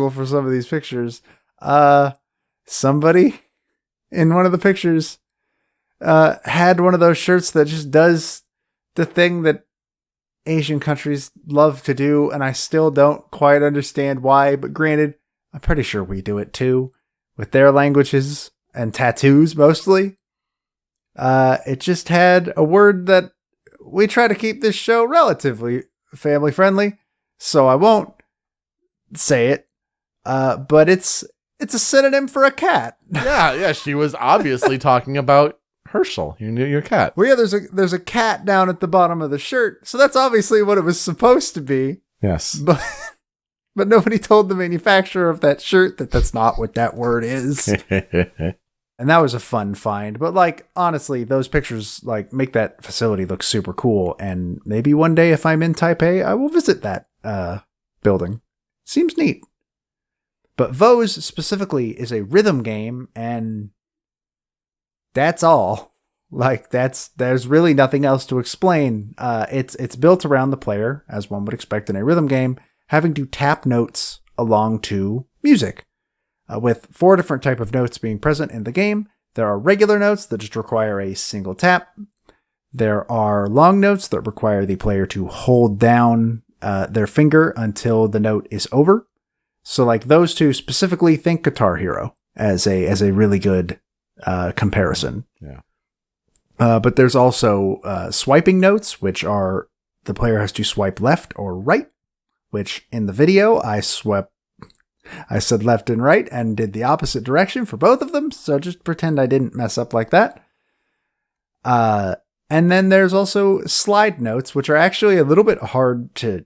[SPEAKER 1] for some of these pictures, somebody in one of the pictures had one of those shirts that just does the thing that Asian countries love to do, and I still don't quite understand why, but granted, I'm pretty sure we do it too, with their languages and tattoos mostly. It just had a word that we try to keep this show relatively family friendly, so I won't say it, but it's a synonym for a cat.
[SPEAKER 2] Yeah, she was obviously talking about Herschel, your cat.
[SPEAKER 1] Well, yeah, there's a cat down at the bottom of the shirt, so that's obviously what it was supposed to be.
[SPEAKER 2] Yes.
[SPEAKER 1] But nobody told the manufacturer of that shirt that that's not what that word is. And that was a fun find. But like, honestly, those pictures like make that facility look super cool. And maybe one day if I'm in Taipei, I will visit that building. Seems neat. But VOEZ specifically is a rhythm game, and that's all. Like, there's really nothing else to explain. It's built around the player, as one would expect in a rhythm game, having to tap notes along to music. With 4 different type of notes being present in the game. There are regular notes that just require a single tap. There are long notes that require the player to hold down their finger until the note is over. So like those two specifically, think Guitar Hero as a really good comparison.
[SPEAKER 2] Yeah.
[SPEAKER 1] But there's also swiping notes, which are the player has to swipe left or right, which in the video I said left and right and did the opposite direction for both of them. So just pretend I didn't mess up like that. And then there's also slide notes, which are actually a little bit hard to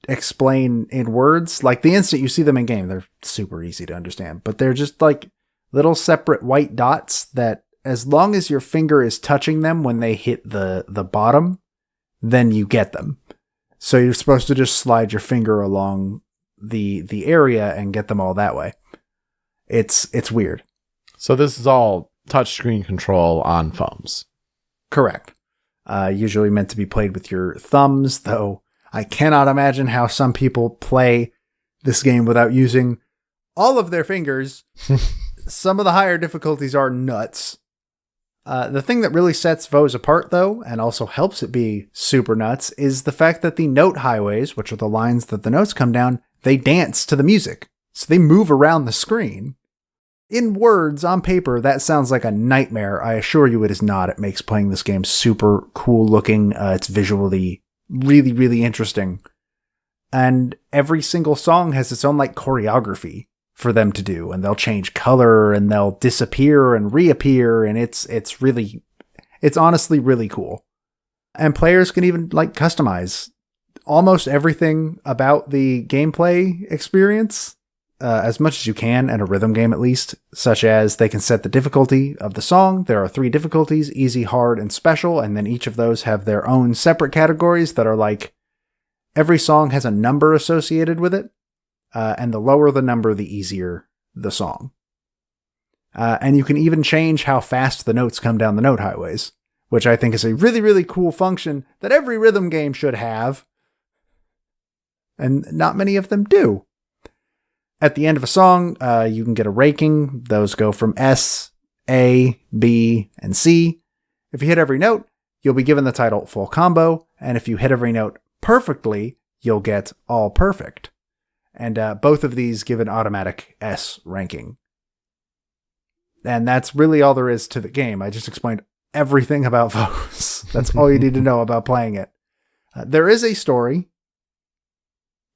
[SPEAKER 1] explain in words. Like the instant you see them in game, they're super easy to understand, but they're just like little separate white dots that as long as your finger is touching them when they hit the bottom, then you get them. So you're supposed to just slide your finger along the area and get them all that way. It's weird.
[SPEAKER 2] So this is all touchscreen control on phones.
[SPEAKER 1] Correct. Usually meant to be played with your thumbs, though I cannot imagine how some people play this game without using all of their fingers. Some of the higher difficulties are nuts. The thing that really sets VOEZ apart, though, and also helps it be super nuts, is the fact that the note highways, which are the lines that the notes come down, they dance to the music. So they move around the screen. In words, on paper, that sounds like a nightmare. I assure you it is not. It makes playing this game super cool looking. It's visually really, really interesting. And every single song has its own like choreography for them to do, and they'll change color and they'll disappear and reappear, and it's It's honestly really cool. And players can even like customize almost everything about the gameplay experience as much as you can in a rhythm game, at least, such as they can set the difficulty of the song. There are 3 difficulties: easy, hard, and special. And then each of those have their own separate categories that are like every song has a number associated with it. And the lower the number, the easier the song. And you can even change how fast the notes come down the note highways, which I think is a really, really cool function that every rhythm game should have. And not many of them do. At the end of a song, you can get a ranking. Those go from S, A, B, and C. If you hit every note, you'll be given the title Full Combo. And if you hit every note perfectly, you'll get All Perfect. And both of these give an automatic S ranking. And that's really all there is to the game. I just explained everything about VOEZ. That's all you need to know about playing it. There is a story.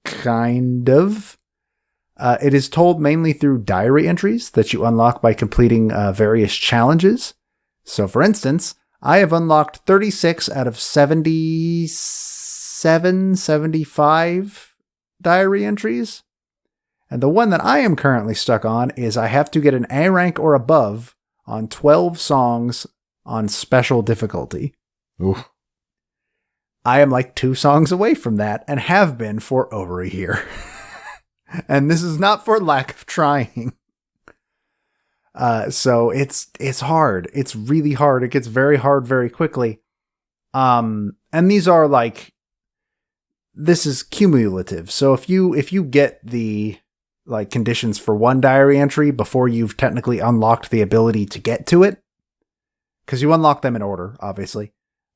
[SPEAKER 1] Kind of. It is told mainly through diary entries that you unlock by completing various challenges. So, for instance, I have unlocked 36 out of 75 diary entries. And the one that I am currently stuck on is I have to get an A rank or above on 12 songs on special difficulty.
[SPEAKER 2] Oof.
[SPEAKER 1] I am like 2 songs away from that and have been for over a year. And this is not for lack of trying. So it's hard. It's really hard. It gets very hard very quickly. And these are like, this is cumulative. So if you get the like conditions for one diary entry before you've technically unlocked the ability to get to it, because you unlock them in order, obviously,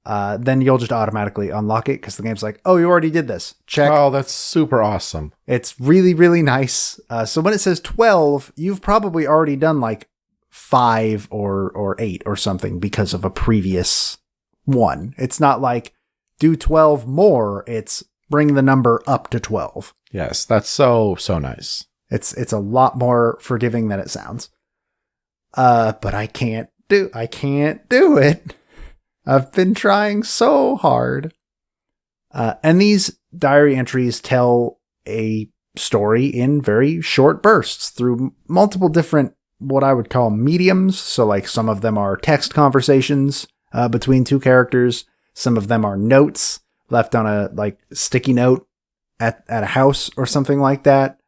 [SPEAKER 1] then you'll just automatically unlock it because the game's like, oh, you already did this. Check.
[SPEAKER 2] Oh, that's super awesome.
[SPEAKER 1] It's really, really nice. So when it says 12, you've probably already done like 5 or 8 or something because of a previous one. It's not like do 12 more. It's bring the number up to 12.
[SPEAKER 2] Yes, that's so nice.
[SPEAKER 1] It's a lot more forgiving than it sounds. But I can't do it. I've been trying so hard. And these diary entries tell a story in very short bursts through multiple different, what I would call mediums. So like some of them are text conversations between 2 characters. Some of them are notes left on a like sticky note at a house or something like that.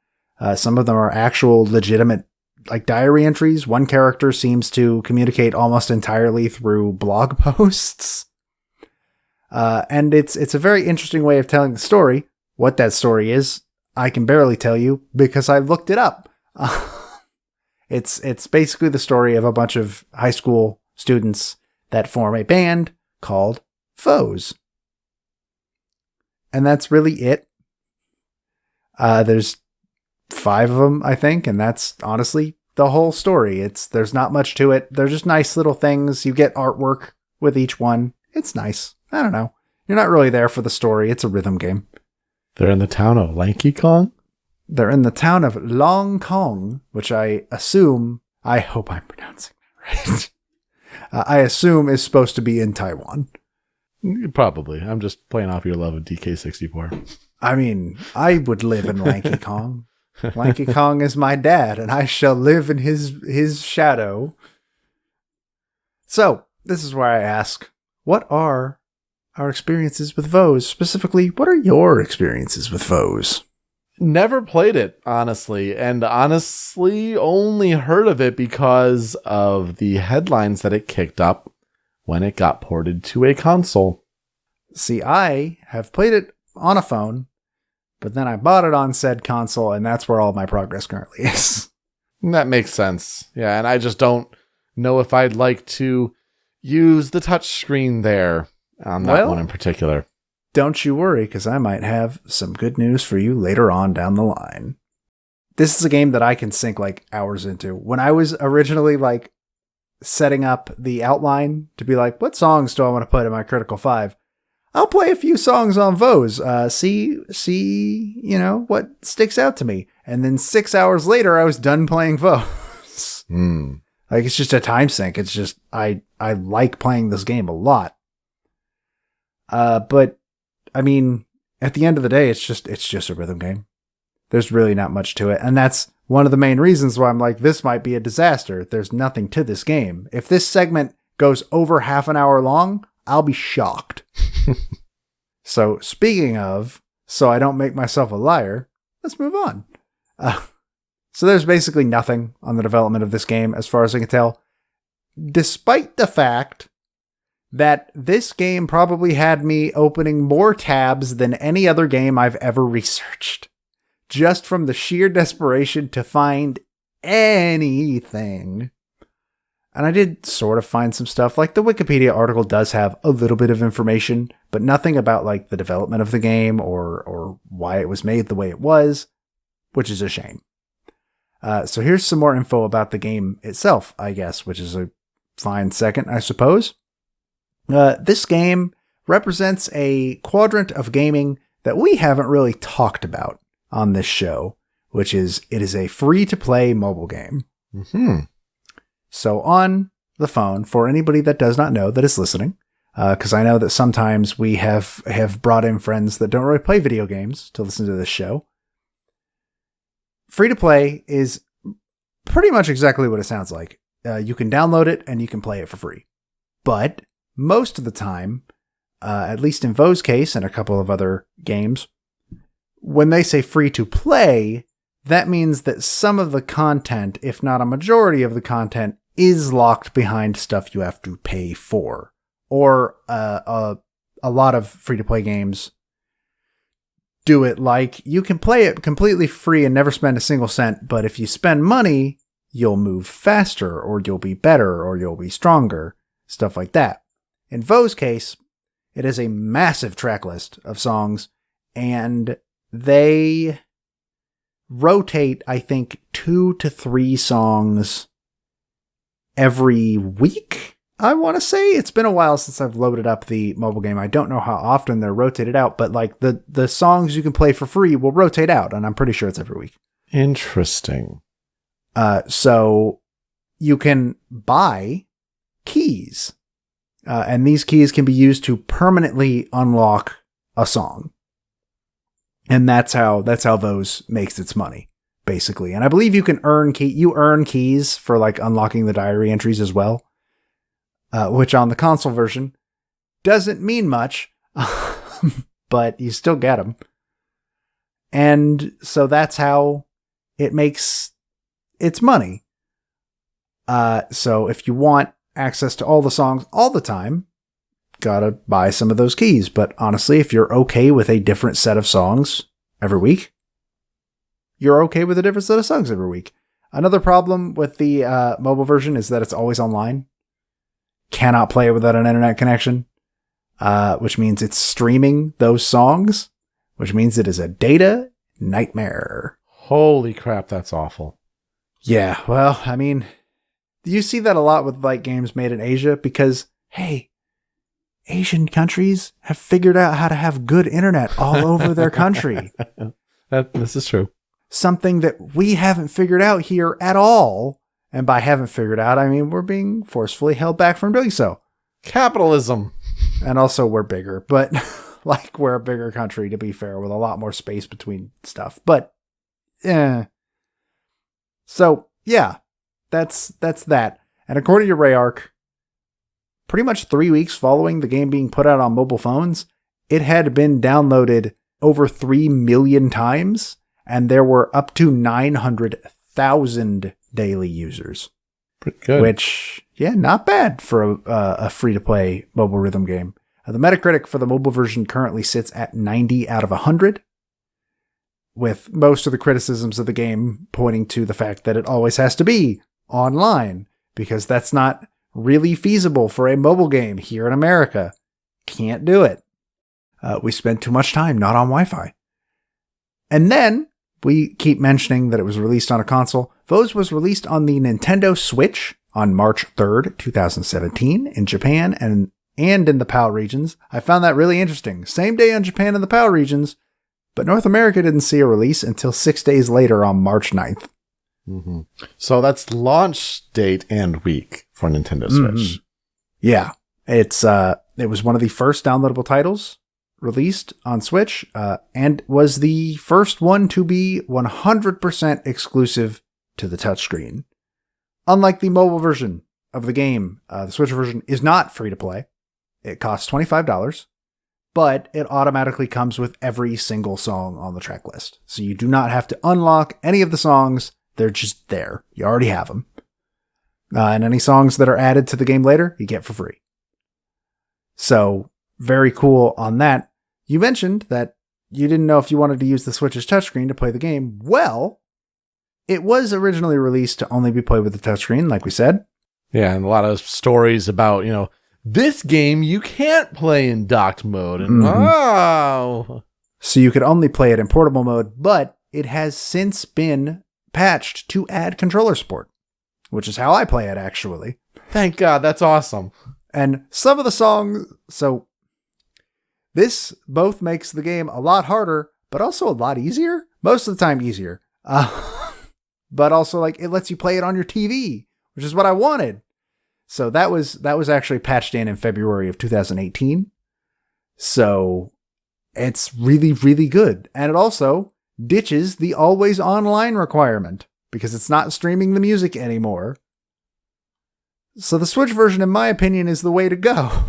[SPEAKER 1] Some of them are actual legitimate like diary entries. One character seems to communicate almost entirely through blog posts. And it's a very interesting way of telling the story. What that story is, I can barely tell you because I looked it up. It's basically the story of a bunch of high school students that form a band called VOEZ. And that's really it. There's 5 of them, I think, and that's honestly the whole story. There's not much to it. They're just nice little things. You get artwork with each one. It's nice. I don't know. You're not really there for the story. It's a rhythm game.
[SPEAKER 2] They're in the town of Lanky Kong?
[SPEAKER 1] They're in the town of Long Kong, which I hope I'm pronouncing that right. I assume is supposed to be in Taiwan.
[SPEAKER 2] Probably. I'm just playing off your love of DK64.
[SPEAKER 1] I mean, I would live in Lanky Kong. Lanky Kong is my dad, and I shall live in his shadow. So, this is where I ask, what are our experiences with VOEZ? Specifically, what are your experiences with VOEZ?
[SPEAKER 2] Never played it, honestly, and honestly only heard of it because of the headlines that it kicked up when it got ported to a console.
[SPEAKER 1] See, I have played it on a phone, but then I bought it on said console, and that's where all my progress currently is.
[SPEAKER 2] That makes sense. Yeah, and I just don't know if I'd like to use the touchscreen there on that one in particular.
[SPEAKER 1] Don't you worry, because I might have some good news for you later on down the line. This is a game that I can sink like hours into. When I was originally like setting up the outline to be like, what songs do I want to put in my Critical 5? I'll play a few songs on VOEZ, see, you know, what sticks out to me. And then 6 hours later, I was done playing VOEZ. Like, it's just a time sink. It's just, I like playing this game a lot. But I mean, at the end of the day, it's just a rhythm game. There's really not much to it. And that's one of the main reasons why I'm like, this might be a disaster. There's nothing to this game. If this segment goes over half an hour long, I'll be shocked. So speaking of, so I don't make myself a liar, let's move on. So there's basically nothing on the development of this game, as far as I can tell, despite the fact that this game probably had me opening more tabs than any other game I've ever researched, just from the sheer desperation to find anything. And I did sort of find some stuff, like the Wikipedia article does have a little bit of information, but nothing about like the development of the game or why it was made the way it was, which is a shame. So here's some more info about the game itself, I guess, which is a fine second, I suppose. This game represents a quadrant of gaming that we haven't really talked about on this show, which is it is a free-to-play mobile game.
[SPEAKER 2] Mm-hmm.
[SPEAKER 1] So on the phone, for anybody that does not know that is listening, because I know that sometimes we have brought in friends that don't really play video games to listen to this show. Free-to-play is pretty much exactly what it sounds like. You can download it and you can play it for free. But most of the time, at least in VOEZ case and a couple of other games, when they say free-to-play, that means that some of the content, if not a majority of the content, is locked behind stuff you have to pay for. Or a lot of free-to-play games do it like you can play it completely free and never spend a single cent, but if you spend money, you'll move faster, or you'll be better, or you'll be stronger, stuff like that. In VOEZ case, it is a massive track list of songs, and they rotate, I think, 2 to 3 songs every week. I want to say it's been a while since I've loaded up the mobile game. I don't know how often they're rotated out, but like the songs you can play for free will rotate out, and I'm pretty sure it's every week.
[SPEAKER 2] Interesting.
[SPEAKER 1] So you can buy keys, and these keys can be used to permanently unlock a song. And that's how VOEZ makes its money, basically. And I believe you can earn keys for like unlocking the diary entries as well, which on the console version doesn't mean much, but you still get them. And so that's how it makes its money. So if you want access to all the songs all the time, gotta buy some of those keys. But honestly, if you're okay with a different set of songs every week, you're okay with a different set of songs every week. Another problem with the mobile version is that it's always online. Cannot play it without an internet connection, which means it's streaming those songs, which means it is a data nightmare.
[SPEAKER 2] Holy crap, that's awful.
[SPEAKER 1] Yeah, well, I mean, you see that a lot with like games made in Asia because, hey, Asian countries have figured out how to have good internet all over their country.
[SPEAKER 2] This is true.
[SPEAKER 1] Something that we haven't figured out here at all. And by haven't figured out, I mean we're being forcefully held back from doing so.
[SPEAKER 2] Capitalism.
[SPEAKER 1] And also we're bigger, but like we're a bigger country, to be fair, with a lot more space between stuff. But, So, yeah, that's that. And according to Rayark, pretty much 3 weeks following the game being put out on mobile phones, it had been downloaded over 3 million times, and there were up to 900,000 daily users.
[SPEAKER 2] Pretty good.
[SPEAKER 1] Which, yeah, not bad for a free-to-play mobile rhythm game. The Metacritic for the mobile version currently sits at 90 out of 100, with most of the criticisms of the game pointing to the fact that it always has to be online, because that's not really feasible for a mobile game here in America. Can't do it. We spend too much time not on Wi-Fi. And then we keep mentioning that it was released on a console. VOEZ was released on the Nintendo Switch on March 3rd, 2017 in Japan and in the PAL regions. I found that really interesting. Same day on Japan and the PAL regions, but North America didn't see a release until 6 days later on March 9th.
[SPEAKER 2] Mm-hmm. So that's launch date and week for Nintendo Switch.
[SPEAKER 1] Yeah. It was one of the first downloadable titles released on Switch, and was the first one to be 100% exclusive to the touchscreen. Unlike the mobile version of the game, the Switch version is not free to play. It costs $25, but it automatically comes with every single song on the track list. So you do not have to unlock any of the songs. They're just there. You already have them. And any songs that are added to the game later, you get for free. So, very cool on that. You mentioned that you didn't know if you wanted to use the Switch's touchscreen to play the game. Well, it was originally released to only be played with the touchscreen, like we said.
[SPEAKER 2] Yeah, and a lot of stories about, this game you can't play in docked mode. And
[SPEAKER 1] So you could only play it in portable mode, but it has since been patched to add controller support, which is how I play it, actually.
[SPEAKER 2] Thank God, that's awesome.
[SPEAKER 1] And some of the songs, so this both makes the game a lot harder, but also a lot easier. Most of the time easier. But also it lets you play it on your TV, which is what I wanted. So that was actually patched in February of 2018. So it's really, really good. And it also ditches the always online requirement because it's not streaming the music anymore. So the Switch version, in my opinion, is the way to go.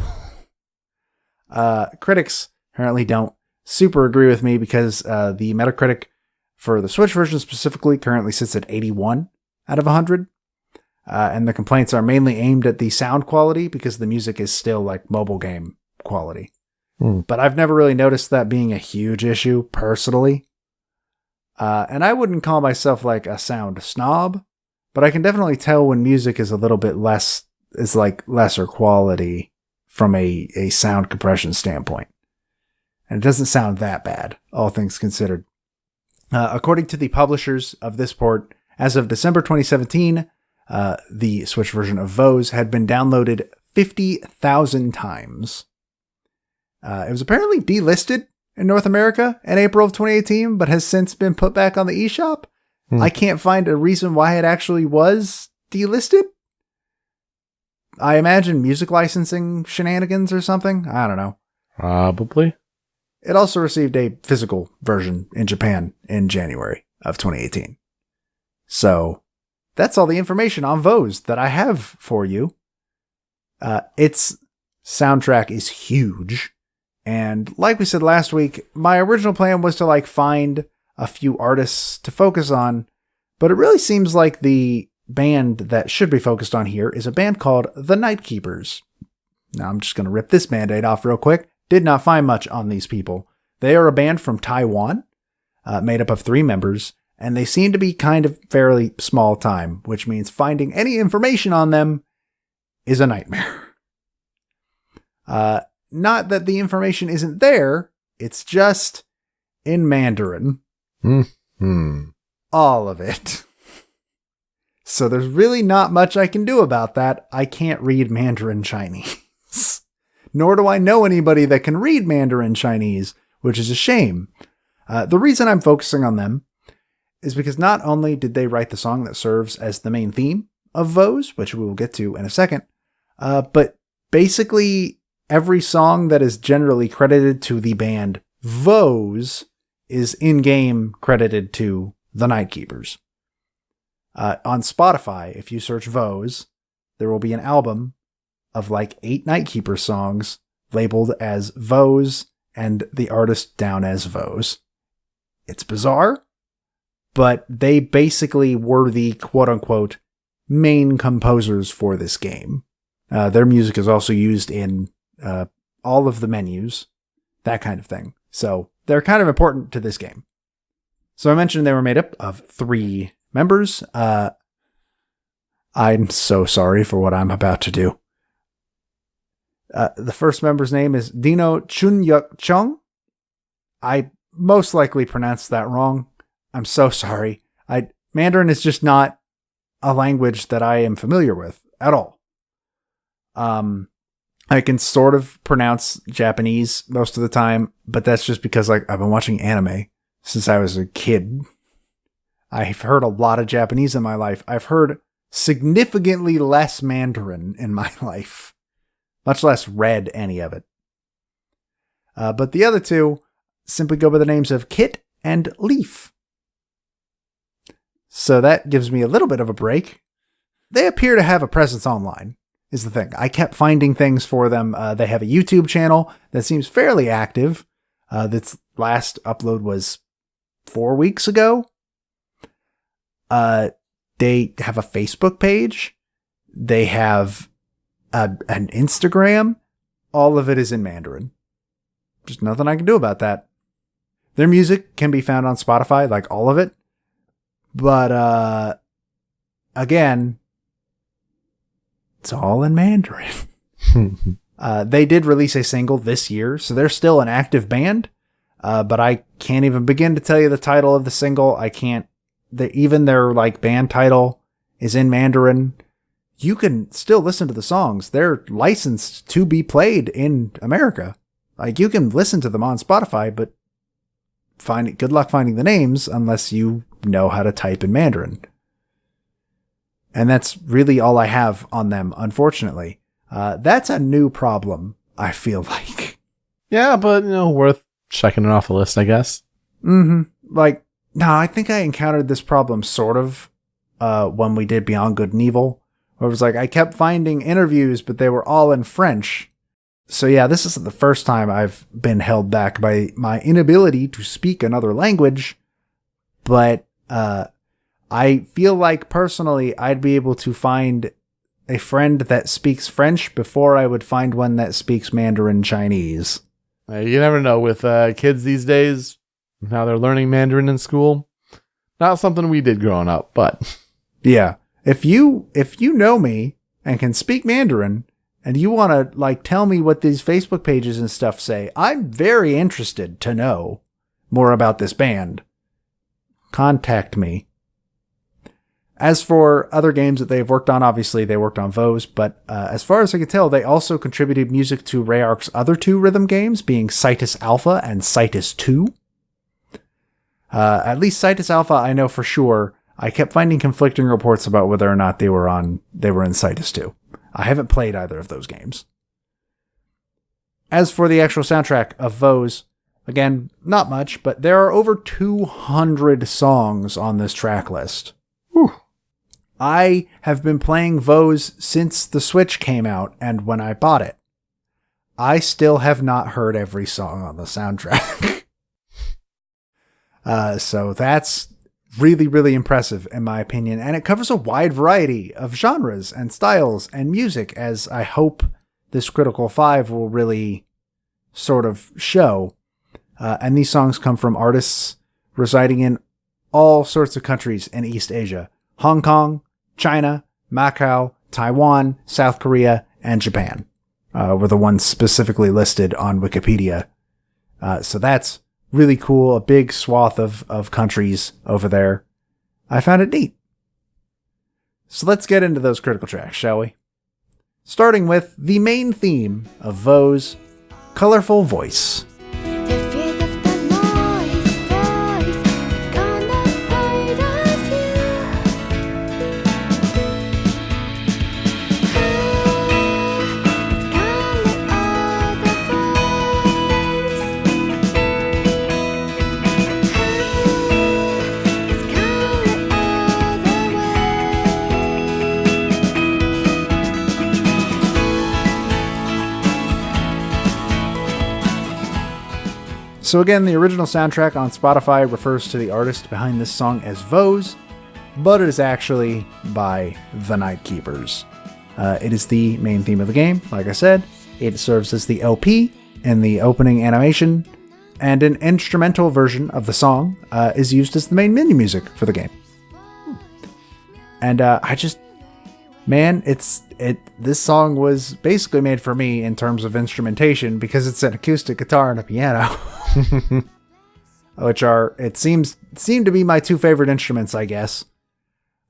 [SPEAKER 1] Critics apparently don't super agree with me because the Metacritic for the Switch version specifically currently sits at 81 out of 100. And the complaints are mainly aimed at the sound quality because the music is still like mobile game quality. But I've never really noticed that being a huge issue personally. And I wouldn't call myself like a sound snob, but I can definitely tell when music is a little bit lesser quality from a sound compression standpoint. And it doesn't sound that bad, all things considered. According to the publishers of this port, as of December 2017, the Switch version of VOEZ had been downloaded 50,000 times. It was apparently delisted in North America in April of 2018, but has since been put back on the eShop. I can't find a reason why it actually was delisted. I imagine music licensing shenanigans or something. I don't know.
[SPEAKER 2] Probably.
[SPEAKER 1] It also received a physical version in Japan in January of 2018. So that's all the information on VOEZ that I have for you. Its soundtrack is huge. And like we said last week, my original plan was to find a few artists to focus on, but it really seems like the band that should be focused on here is a band called The Night Keepers. Now I'm just going to rip this band-aid off real quick. Did not find much on these people. They are a band from Taiwan, made up of 3 members, and they seem to be kind of fairly small time, which means finding any information on them is a nightmare. Not that the information isn't there, it's just in Mandarin. All of it. So there's really not much I can do about that. I can't read Mandarin Chinese. Nor do I know anybody that can read Mandarin Chinese, which is a shame. The reason I'm focusing on them is because not only did they write the song that serves as the main theme of VOEZ, which we will get to in a second, but basically every song that is generally credited to the band VOEZ is in-game credited to The Night Keepers. On Spotify, if you search VOEZ, there will be an album of 8 Night Keeper songs labeled as VOEZ and the artist down as VOEZ. It's bizarre, but they basically were the quote-unquote main composers for this game. Their music is also used in all of the menus, that kind of thing. So they're kind of important to this game. So I mentioned they were made up of 3 members. I'm so sorry for what I'm about to do. The first member's name is Dino Chunyuk Chung. I most likely pronounced that wrong. I'm so sorry. Mandarin is just not a language that I am familiar with at all. I can sort of pronounce Japanese most of the time, but that's just because I've been watching anime since I was a kid. I've heard a lot of Japanese in my life. I've heard significantly less Mandarin in my life, much less read any of it. But the other two simply go by the names of Kit and Leaf. So that gives me a little bit of a break. They appear to have a presence online, is the thing. I kept finding things for them. They have a YouTube channel that seems fairly active. This last upload was 4 weeks ago. They have a Facebook page. They have an Instagram. All of it is in Mandarin. Just nothing I can do about that. Their music can be found on Spotify, like all of it. But, again, it's all in Mandarin. They did release a single this year, so they're still an active band. But I can't even begin to tell you the title of the single. I can't. Even their like band title is in Mandarin. You can still listen to the songs. They're licensed to be played in America. Like you can listen to them on Spotify, but good luck finding the names unless you know how to type in Mandarin. And that's really all I have on them, unfortunately. That's a new problem, I feel like.
[SPEAKER 2] Yeah, but, worth checking it off the list, I guess.
[SPEAKER 1] Mm-hmm. No, I think I encountered this problem sort of when we did Beyond Good and Evil, where it was like I kept finding interviews, but they were all in French. So yeah, this isn't the first time I've been held back by my inability to speak another language, but I feel like personally I'd be able to find a friend that speaks French before I would find one that speaks Mandarin Chinese.
[SPEAKER 2] You never know with kids these days. Now they're learning Mandarin in school. Not something we did growing up, but
[SPEAKER 1] yeah. If you know me and can speak Mandarin and you want to tell me what these Facebook pages and stuff say, I'm very interested to know more about this band. Contact me. As for other games that they've worked on, obviously they worked on VOEZ, but as far as I can tell, they also contributed music to Rayark's other two rhythm games, being Citus Alpha and Citus 2. At least Citus Alpha, I know for sure. I kept finding conflicting reports about whether or not they were in Citus 2. I haven't played either of those games. As for the actual soundtrack of VOEZ, again, not much, but there are over 200 songs on this track list. Whew. I have been playing VOEZ since the Switch came out, and when I bought it, I still have not heard every song on the soundtrack. So that's really, really impressive in my opinion. And it covers a wide variety of genres and styles and music, as I hope this Critical 5 will really sort of show. And these songs come from artists residing in all sorts of countries in East Asia. Hong Kong, China, Macau, Taiwan, South Korea, and Japan were the ones specifically listed on Wikipedia. So that's really cool. A big swath of countries over there. I found it neat. So let's get into those critical tracks, shall we? Starting with the main theme of VOEZ, Colorful Voice. So again, the original soundtrack on Spotify refers to the artist behind this song as VOEZ, but it is actually by The Night Keepers. It is the main theme of the game, like I said. It serves as the LP in the opening animation, and an instrumental version of the song is used as the main menu music for the game. And this song was basically made for me in terms of instrumentation because it's an acoustic guitar and a piano, which seem to be my two favorite instruments, I guess.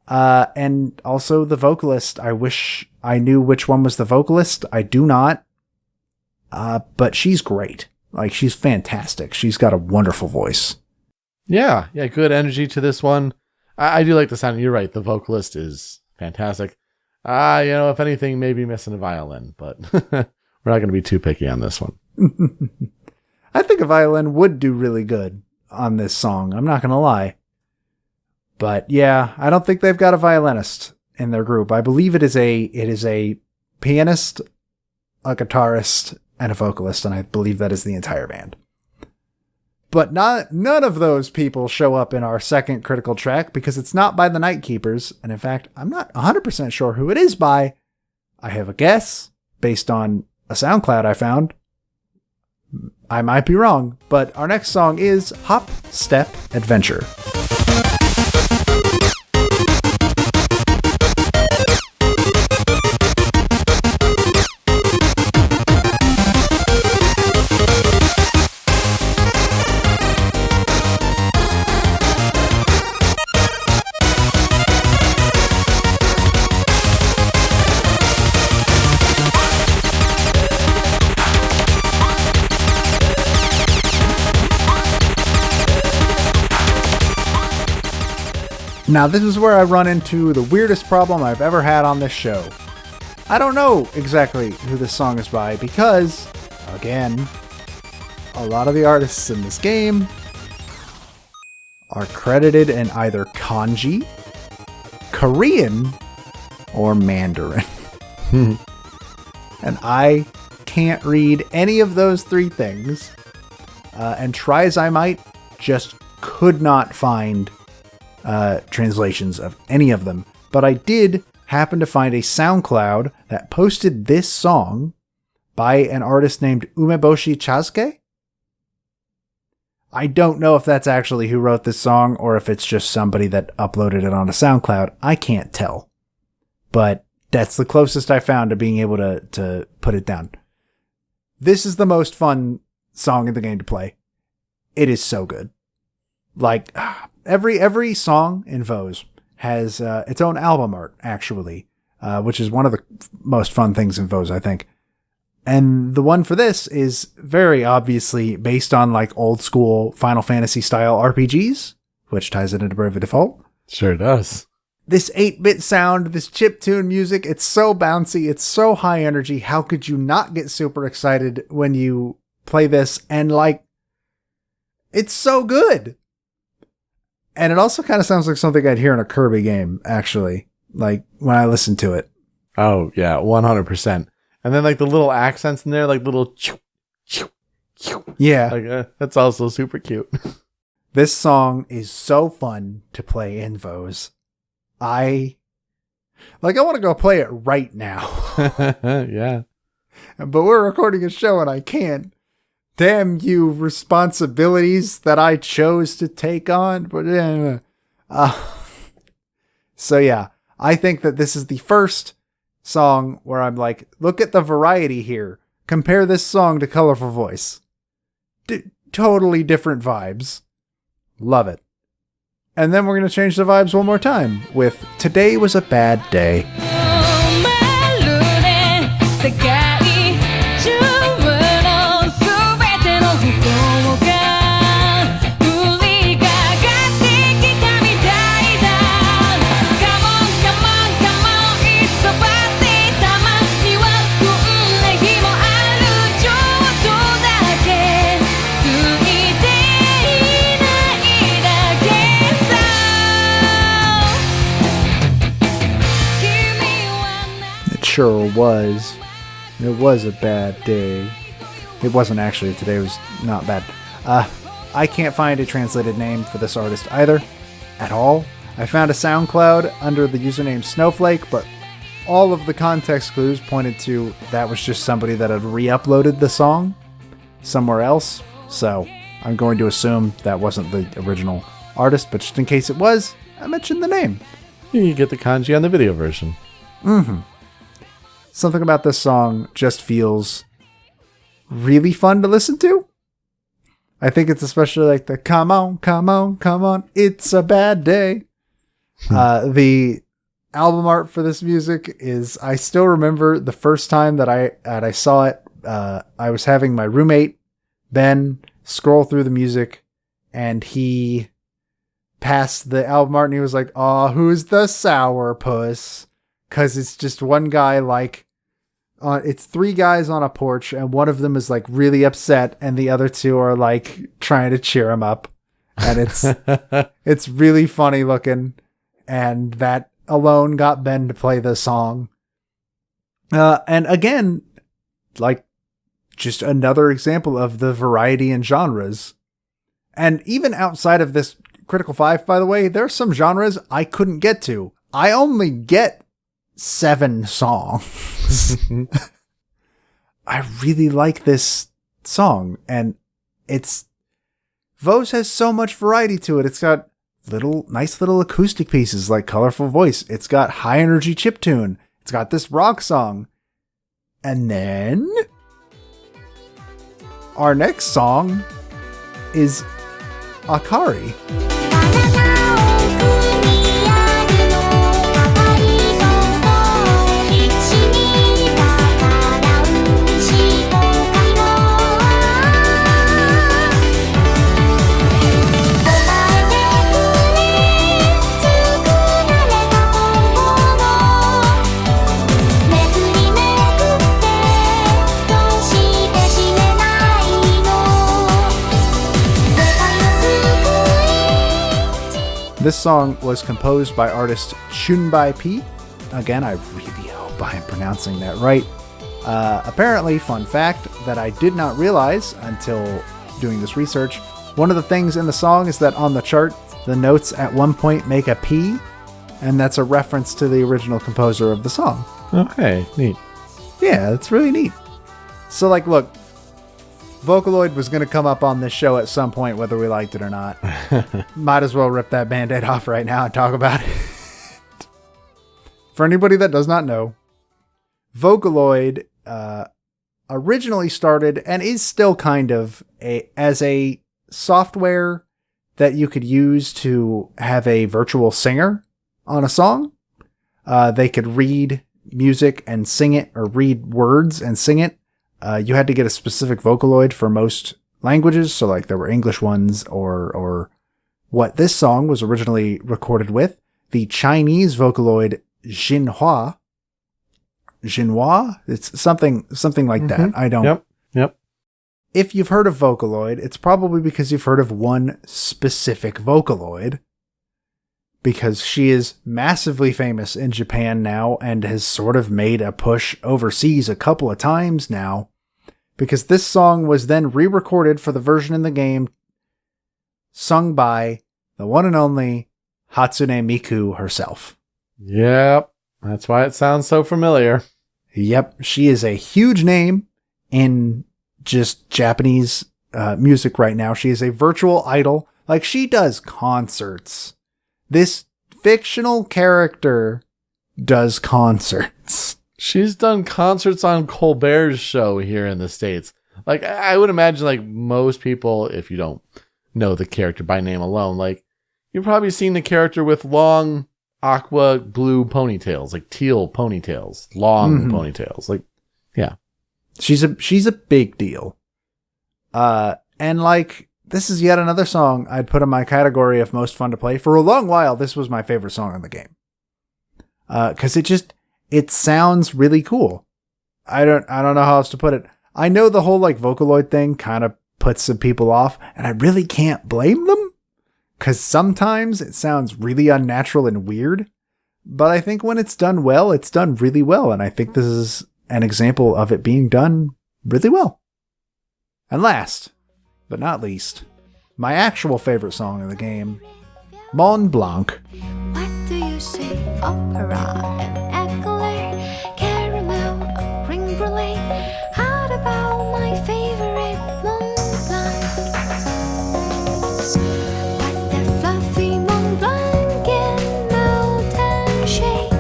[SPEAKER 1] And also the vocalist. I wish I knew which one was the vocalist. I do not. But she's great. She's fantastic. She's got a wonderful voice.
[SPEAKER 2] Yeah, good energy to this one. I do like the sound. You're right. The vocalist is fantastic. If anything, maybe missing a violin, but we're not going to be too picky on this one.
[SPEAKER 1] I think a violin would do really good on this song. I'm not going to lie. But yeah, I don't think they've got a violinist in their group. I believe it is a pianist, a guitarist, and a vocalist, and I believe that is the entire band. But none of those people show up in our second critical track because it's not by the Night Keepers, and in fact, I'm not 100% sure who it is by. I have a guess based on a SoundCloud I found. I might be wrong, but our next song is Hop, Step, Adventure. Now, this is where I run into the weirdest problem I've ever had on this show. I don't know exactly who this song is by because, again, a lot of the artists in this game are credited in either kanji, Korean, or Mandarin. And I can't read any of those three things, and try as I might, just could not find translations of any of them, but I did happen to find a SoundCloud that posted this song by an artist named Umeboshi Chasuke. I don't know if that's actually who wrote this song or if it's just somebody that uploaded it on a SoundCloud. I can't tell, but that's the closest I found to being able to put it down. This is the most fun song in the game to play. It is so good. Like, every song in VOEZ has its own album art, actually, which is one of the most fun things in VOEZ, I think. And the one for this is very obviously based on like old school Final Fantasy style RPGs, which ties it into Bravely Default.
[SPEAKER 2] Sure does.
[SPEAKER 1] This 8-bit sound, this chiptune music, it's so bouncy, it's so high energy. How could you not get super excited when you play this? And like, it's so good. And it also kind of sounds like something I'd hear in a Kirby game, actually, like when I listen to it.
[SPEAKER 2] Oh, yeah, 100%. And then like the little accents in there, like little choo, choo, choo.
[SPEAKER 1] Yeah.
[SPEAKER 2] Like, that's also super cute.
[SPEAKER 1] This song is so fun to play in VOEZ. I want to go play it right now.
[SPEAKER 2] Yeah.
[SPEAKER 1] But we're recording a show and I can't. Damn you, responsibilities that I chose to take on. But so yeah, I think that this is the first song where I'm like, look at the variety here. Compare this song to Colorful Voice. Totally different vibes. Love it. And then we're going to change the vibes one more time with Today Was a Bad Day. Sure was. It was a bad day. It wasn't actually. Today was not bad. I can't find a translated name for this artist either. At all. I found a SoundCloud under the username Snowflake, but all of the context clues pointed to that was just somebody that had re-uploaded the song somewhere else. So I'm going to assume that wasn't the original artist, but just in case it was, I mentioned the name.
[SPEAKER 2] You get the kanji on the video version.
[SPEAKER 1] Mm-hmm. Something about this song just feels really fun to listen to. I think it's especially like the come on, come on, come on, it's a bad day. The album art for this music is, I still remember the first time that I saw it. I was having my roommate, Ben, scroll through the music, and he past the album art and he was like, "Oh, who's the sourpuss?" Because it's just one guy like, it's 3 guys on a porch and one of them is like really upset and the other 2 are like trying to cheer him up. And it's really funny looking. And that alone got Ben to play the song. And again, like just another example of the variety in genres. And even outside of this Critical 5, by the way, there's some genres I couldn't get to. I only get 7 songs. I really like this song, and VOEZ has so much variety to it. It's got nice little acoustic pieces like Colorful Voice. It's got high energy chiptune. It's got this rock song. And then our next song is Akari. This song was composed by artist Chunbai P. Again, I really hope I am pronouncing that right. Apparently, fun fact that I did not realize until doing this research, one of the things in the song is that on the chart, the notes at one point make a P, and that's a reference to the original composer of the song.
[SPEAKER 2] Okay, neat.
[SPEAKER 1] Yeah, it's really neat. So, like, look, Vocaloid was going to come up on this show at some point, whether we liked it or not. Might as well rip that Band-Aid off right now and talk about it. For anybody that does not know, Vocaloid originally started and is still kind of as a software that you could use to have a virtual singer on a song. They could read music and sing it, or read words and sing it. You had to get a specific Vocaloid for most languages, so like there were English ones, or what this song was originally recorded with, the Chinese Vocaloid Jinhua. Jinhua? It's something like that. I don't.
[SPEAKER 2] Yep.
[SPEAKER 1] If you've heard of Vocaloid, it's probably because you've heard of one specific Vocaloid, because she is massively famous in Japan now and has sort of made a push overseas a couple of times now, because this song was then re-recorded for the version in the game sung by the one and only Hatsune Miku herself.
[SPEAKER 2] Yep, that's why it sounds so familiar.
[SPEAKER 1] Yep, she is a huge name in just Japanese music right now. She is a virtual idol. Like, she does concerts. This fictional character does concerts.
[SPEAKER 2] She's done concerts on Colbert's show here in the States. Like, I would imagine, like, most people, if you don't know the character by name alone, like, you've probably seen the character with long aqua blue ponytails, like teal ponytails, long ponytails. Like, yeah.
[SPEAKER 1] She's a big deal. And like, this is yet another song I'd put in my category of most fun to play. For a long while, this was my favorite song in the game. 'Cause it sounds really cool. I don't know how else to put it. I know the whole like Vocaloid thing kind of puts some people off, and I really can't blame them, 'cause sometimes it sounds really unnatural and weird. But I think when it's done well, it's done really well, and I think this is an example of it being done really well. And last, but not least, my actual favorite song in the game, Mont Blanc.
[SPEAKER 3] What do you say? Opera and accolade, caramel, a creme brulee. How about my favorite Mont Blanc? What the fluffy Mont Blanc in molten shade.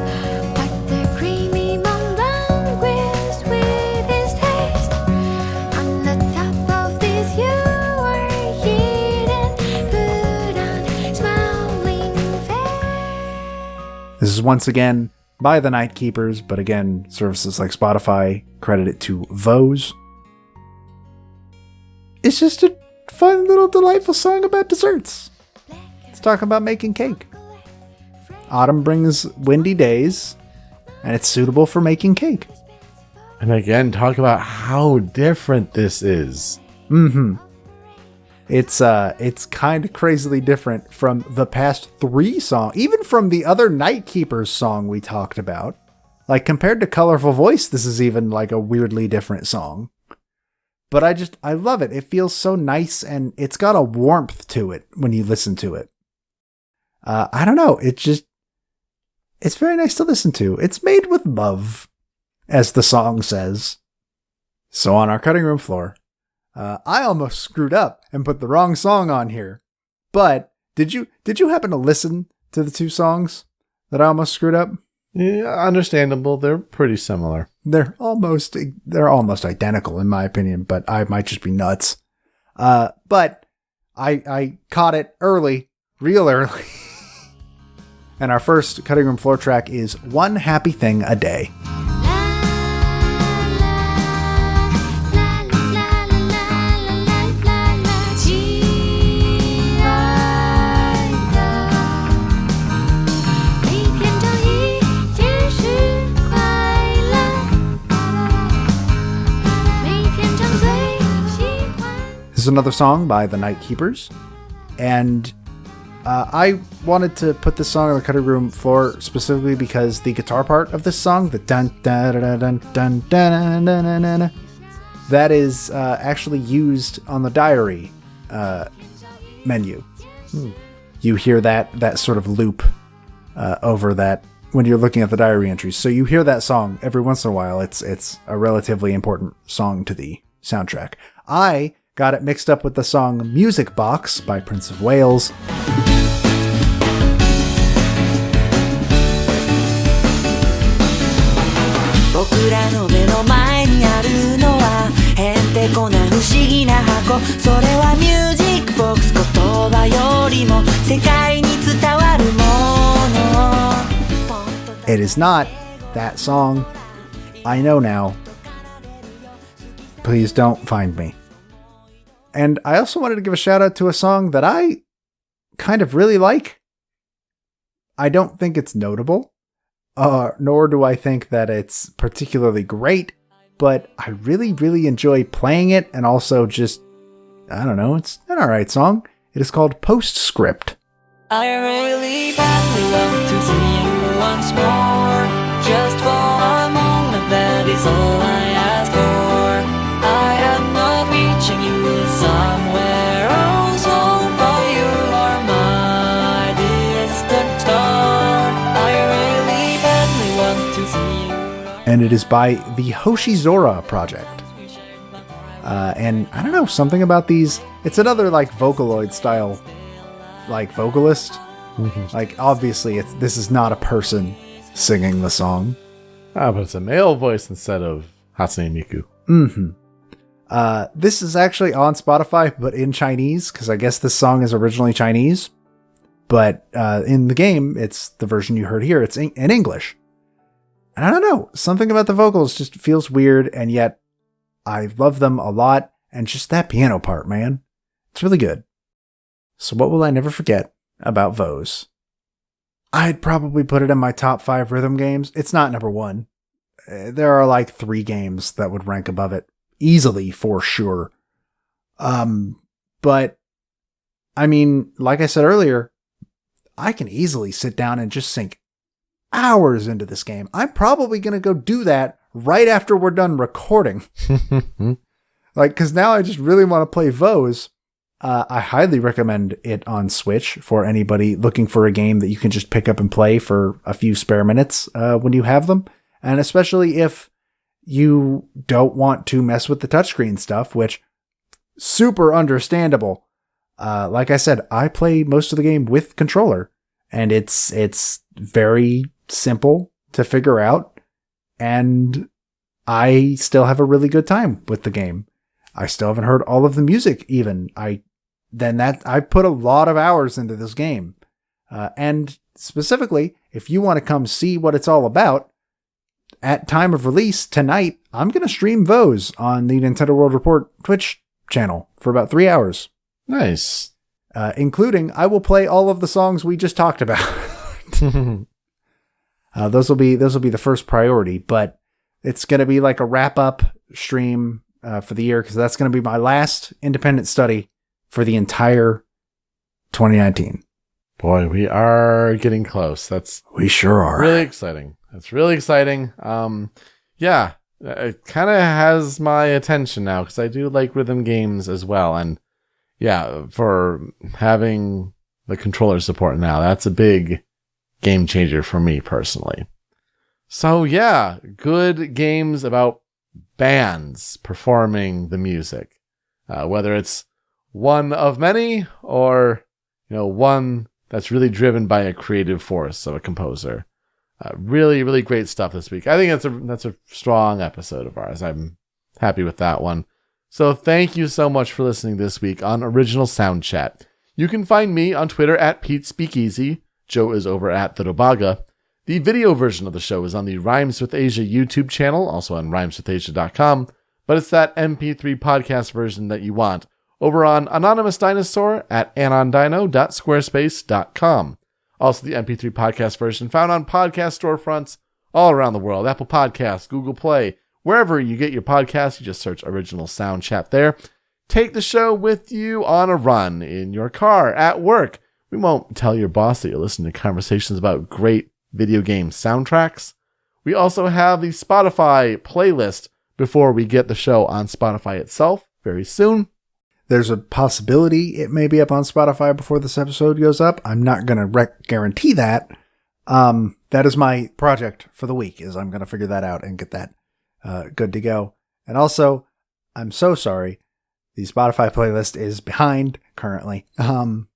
[SPEAKER 3] What the creamy Mont Blanc with sweetest taste. On the top of this you are hidden, put on smiling face.
[SPEAKER 1] This is once again by the Night Keepers, but again, services like Spotify credit it to VOEZ. It's just a fun little delightful song about desserts. It's talking about making cake. Autumn brings windy days, and it's suitable for making cake.
[SPEAKER 2] And again, talk about how different this is.
[SPEAKER 1] Mm-hmm. It's kind of crazily different from the past 3 songs, even from the other Night Keepers song we talked about. Like, compared to Colorful Voice, this is even like a weirdly different song. But I love it. It feels so nice, and it's got a warmth to it when you listen to it. I don't know. It's very nice to listen to. It's made with love, as the song says. So on our cutting room floor, I almost screwed up and put the wrong song on here. But did you happen to listen to the 2 songs that I almost screwed up?
[SPEAKER 2] Yeah, understandable. They're pretty similar.
[SPEAKER 1] They're almost identical in my opinion, but I might just be nuts. But I caught it early, real early. And our first cutting room floor track is One Happy Thing a Day. This is another song by the Night Keepers, and I wanted to put this song on the cutting room floor specifically because the guitar part of this song, the dun dun dun dun dun dun dun dun, that is actually used on the diary menu. You hear that sort of loop over that when you're looking at the diary entries. So you hear that song every once in a while. It's a relatively important song to the soundtrack. I got it mixed up with the song Music Box by Prince of Wales. It is not that song. I know now. Please don't find me. And I also wanted to give a shout out to a song that I kind of really like. I don't think it's notable, nor do I think that it's particularly great, but I really, really enjoy playing it, and also just, I don't know, it's an alright song. It is called Postscript.
[SPEAKER 4] I really badly want to see you once more, just for a moment, that is all I ask for. I am not reaching you somewhere else, so far you are my distant star. I really badly want to see you.
[SPEAKER 1] And it is by the Hoshizora Project. And I don't know, something about these, it's another like Vocaloid style like vocalist. Mm-hmm. Like obviously this is not a person singing the song.
[SPEAKER 2] But it's a male voice instead of Hatsune Miku.
[SPEAKER 1] Mm-hmm. This is actually on Spotify, but in Chinese, because I guess this song is originally Chinese. But in the game, it's the version you heard here. It's in English. And I don't know, something about the vocals just feels weird, and yet I love them a lot. And just that piano part, man. It's really good. So what will I never forget about VOEZ? I'd probably put it in my top 5 rhythm games. It's not number 1. There are like 3 games that would rank above it. Easily, for sure. But, I mean, like I said earlier, I can easily sit down and just sink hours into this game. I'm probably going to go do that right after we're done recording. Because now I just really want to play VOEZ. I highly recommend it on Switch for anybody looking for a game that you can just pick up and play for a few spare minutes when you have them. And especially if you don't want to mess with the touchscreen stuff, which super understandable. Like I said, I play most of the game with controller, and it's very simple to figure out, and I still have a really good time with the game. I still haven't heard all of the music even. I put a lot of hours into this game. And specifically, if you want to come see what it's all about, at time of release tonight, I'm going to stream VOEZ on the Nintendo World Report Twitch channel for about 3 hours.
[SPEAKER 2] Nice.
[SPEAKER 1] including I will play all of the songs we just talked about. Those will be the first priority, but it's going to be like a wrap up stream for the year, because that's going to be my last independent study for the entire 2019.
[SPEAKER 2] Boy, we are getting close.
[SPEAKER 1] We sure are.
[SPEAKER 2] Really exciting. That's really exciting. Yeah, it kind of has my attention now, because I do like rhythm games as well. And yeah, for having the controller support now, that's a big game changer for me personally. So yeah, good games about bands performing the music, whether it's one of many or one that's really driven by a creative force of a composer. Really, really great stuff this week. I think that's a strong episode of ours. I'm happy with that one. So thank you so much for listening this week on Original Soundchat. You can find me on Twitter at Pete Speakeasy. Joe is over at the Robaga. The video version of the show is on the Rhymes with Asia YouTube channel, also on rhymeswithasia.com, but it's that MP3 podcast version that you want over on Anonymous Dinosaur at anondino.squarespace.com. Also the MP3 podcast version found on podcast storefronts all around the world. Apple Podcasts, Google Play, wherever you get your podcasts, you just search Original Sound Chat there. Take the show with you on a run, in your car, at work. We won't tell your boss that you're listening to conversations about great video game soundtracks. We also have the Spotify playlist before we get the show on Spotify itself very soon.
[SPEAKER 1] There's a possibility it may be up on Spotify before this episode goes up. I'm not going to guarantee that. That is my project for the week, is I'm going to figure that out and get that good to go. And also, I'm so sorry. The Spotify playlist is behind currently. Blame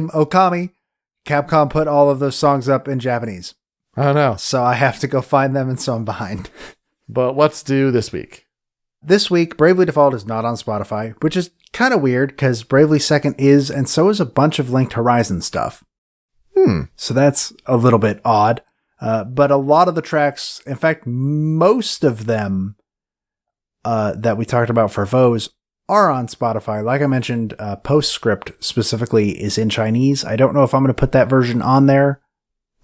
[SPEAKER 1] Okami. Capcom put all of those songs up in Japanese.
[SPEAKER 2] Oh no.
[SPEAKER 1] So I have to go find them, and so I'm behind.
[SPEAKER 2] But what's due this week?
[SPEAKER 1] This week, Bravely Default is not on Spotify, which is kind of weird because Bravely Second is, and so is a bunch of Linked Horizon stuff. So that's a little bit odd. But a lot of the tracks, in fact, most of them that we talked about for VOEZ are on Spotify. Like I mentioned, Postscript specifically is in Chinese. I don't know if I'm going to put that version on there.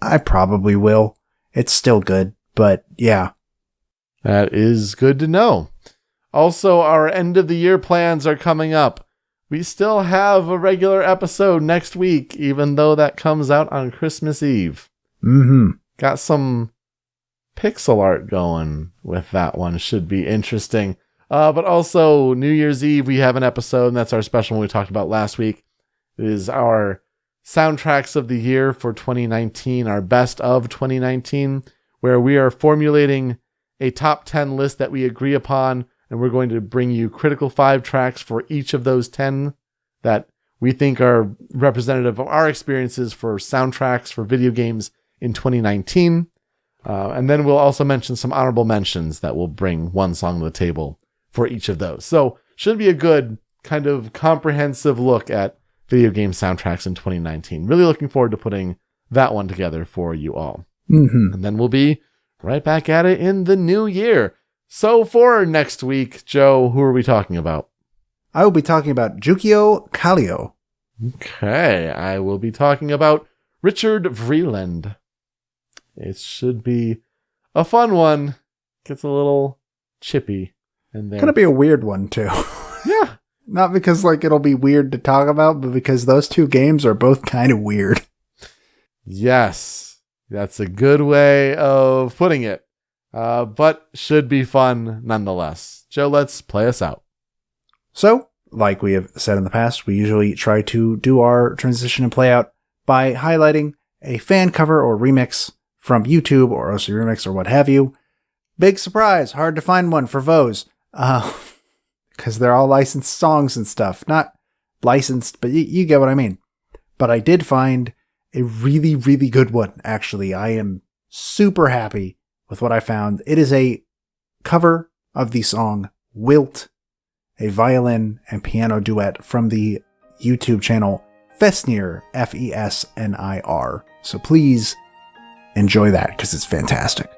[SPEAKER 1] I probably will. It's still good, but yeah.
[SPEAKER 2] That is good to know. Also, our end of the year plans are coming up. We still have a regular episode next week, even though that comes out on Christmas Eve. Got some pixel art going with that one. Should be interesting. But also, New Year's Eve, we have an episode, and that's our special one we talked about last week. It is our soundtracks of the year for 2019, our best of 2019, where we are formulating a top 10 list that we agree upon, and we're going to bring you critical 5 tracks for each of those 10 that we think are representative of our experiences for soundtracks for video games in 2019. And then we'll also mention some honorable mentions that will bring one song to the table for each of those. So should be a good kind of comprehensive look at video game soundtracks in 2019. Really looking forward to putting that one together for you all. And then we'll be right back at it in the new year. So for next week, Joe, who are we talking about?
[SPEAKER 1] I will be talking about Jukio Kallio.
[SPEAKER 2] Okay, I will be talking about Richard Vreeland. It should be a fun one. Gets a little chippy.
[SPEAKER 1] Gonna be a weird one too.
[SPEAKER 2] Yeah.
[SPEAKER 1] Not because it'll be weird to talk about, but because those two games are both kind of weird.
[SPEAKER 2] Yes. That's a good way of putting it. But should be fun nonetheless. Joe, let's play us out.
[SPEAKER 1] So, like we have said in the past, we usually try to do our transition and play out by highlighting a fan cover or remix from YouTube or OC Remix or what have you. Big surprise, hard to find one for VOEZ. Because they're all licensed songs and stuff. Not licensed, but you get what I mean. But I did find a really, really good one, actually. I am super happy with what I found. It is a cover of the song Wilt, a violin and piano duet from the YouTube channel Fesnir, Fesnir. So please enjoy that, because it's fantastic.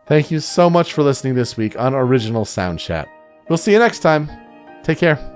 [SPEAKER 2] Thank you so much for listening this week on Original Sound Chat. We'll see you next time. Take care.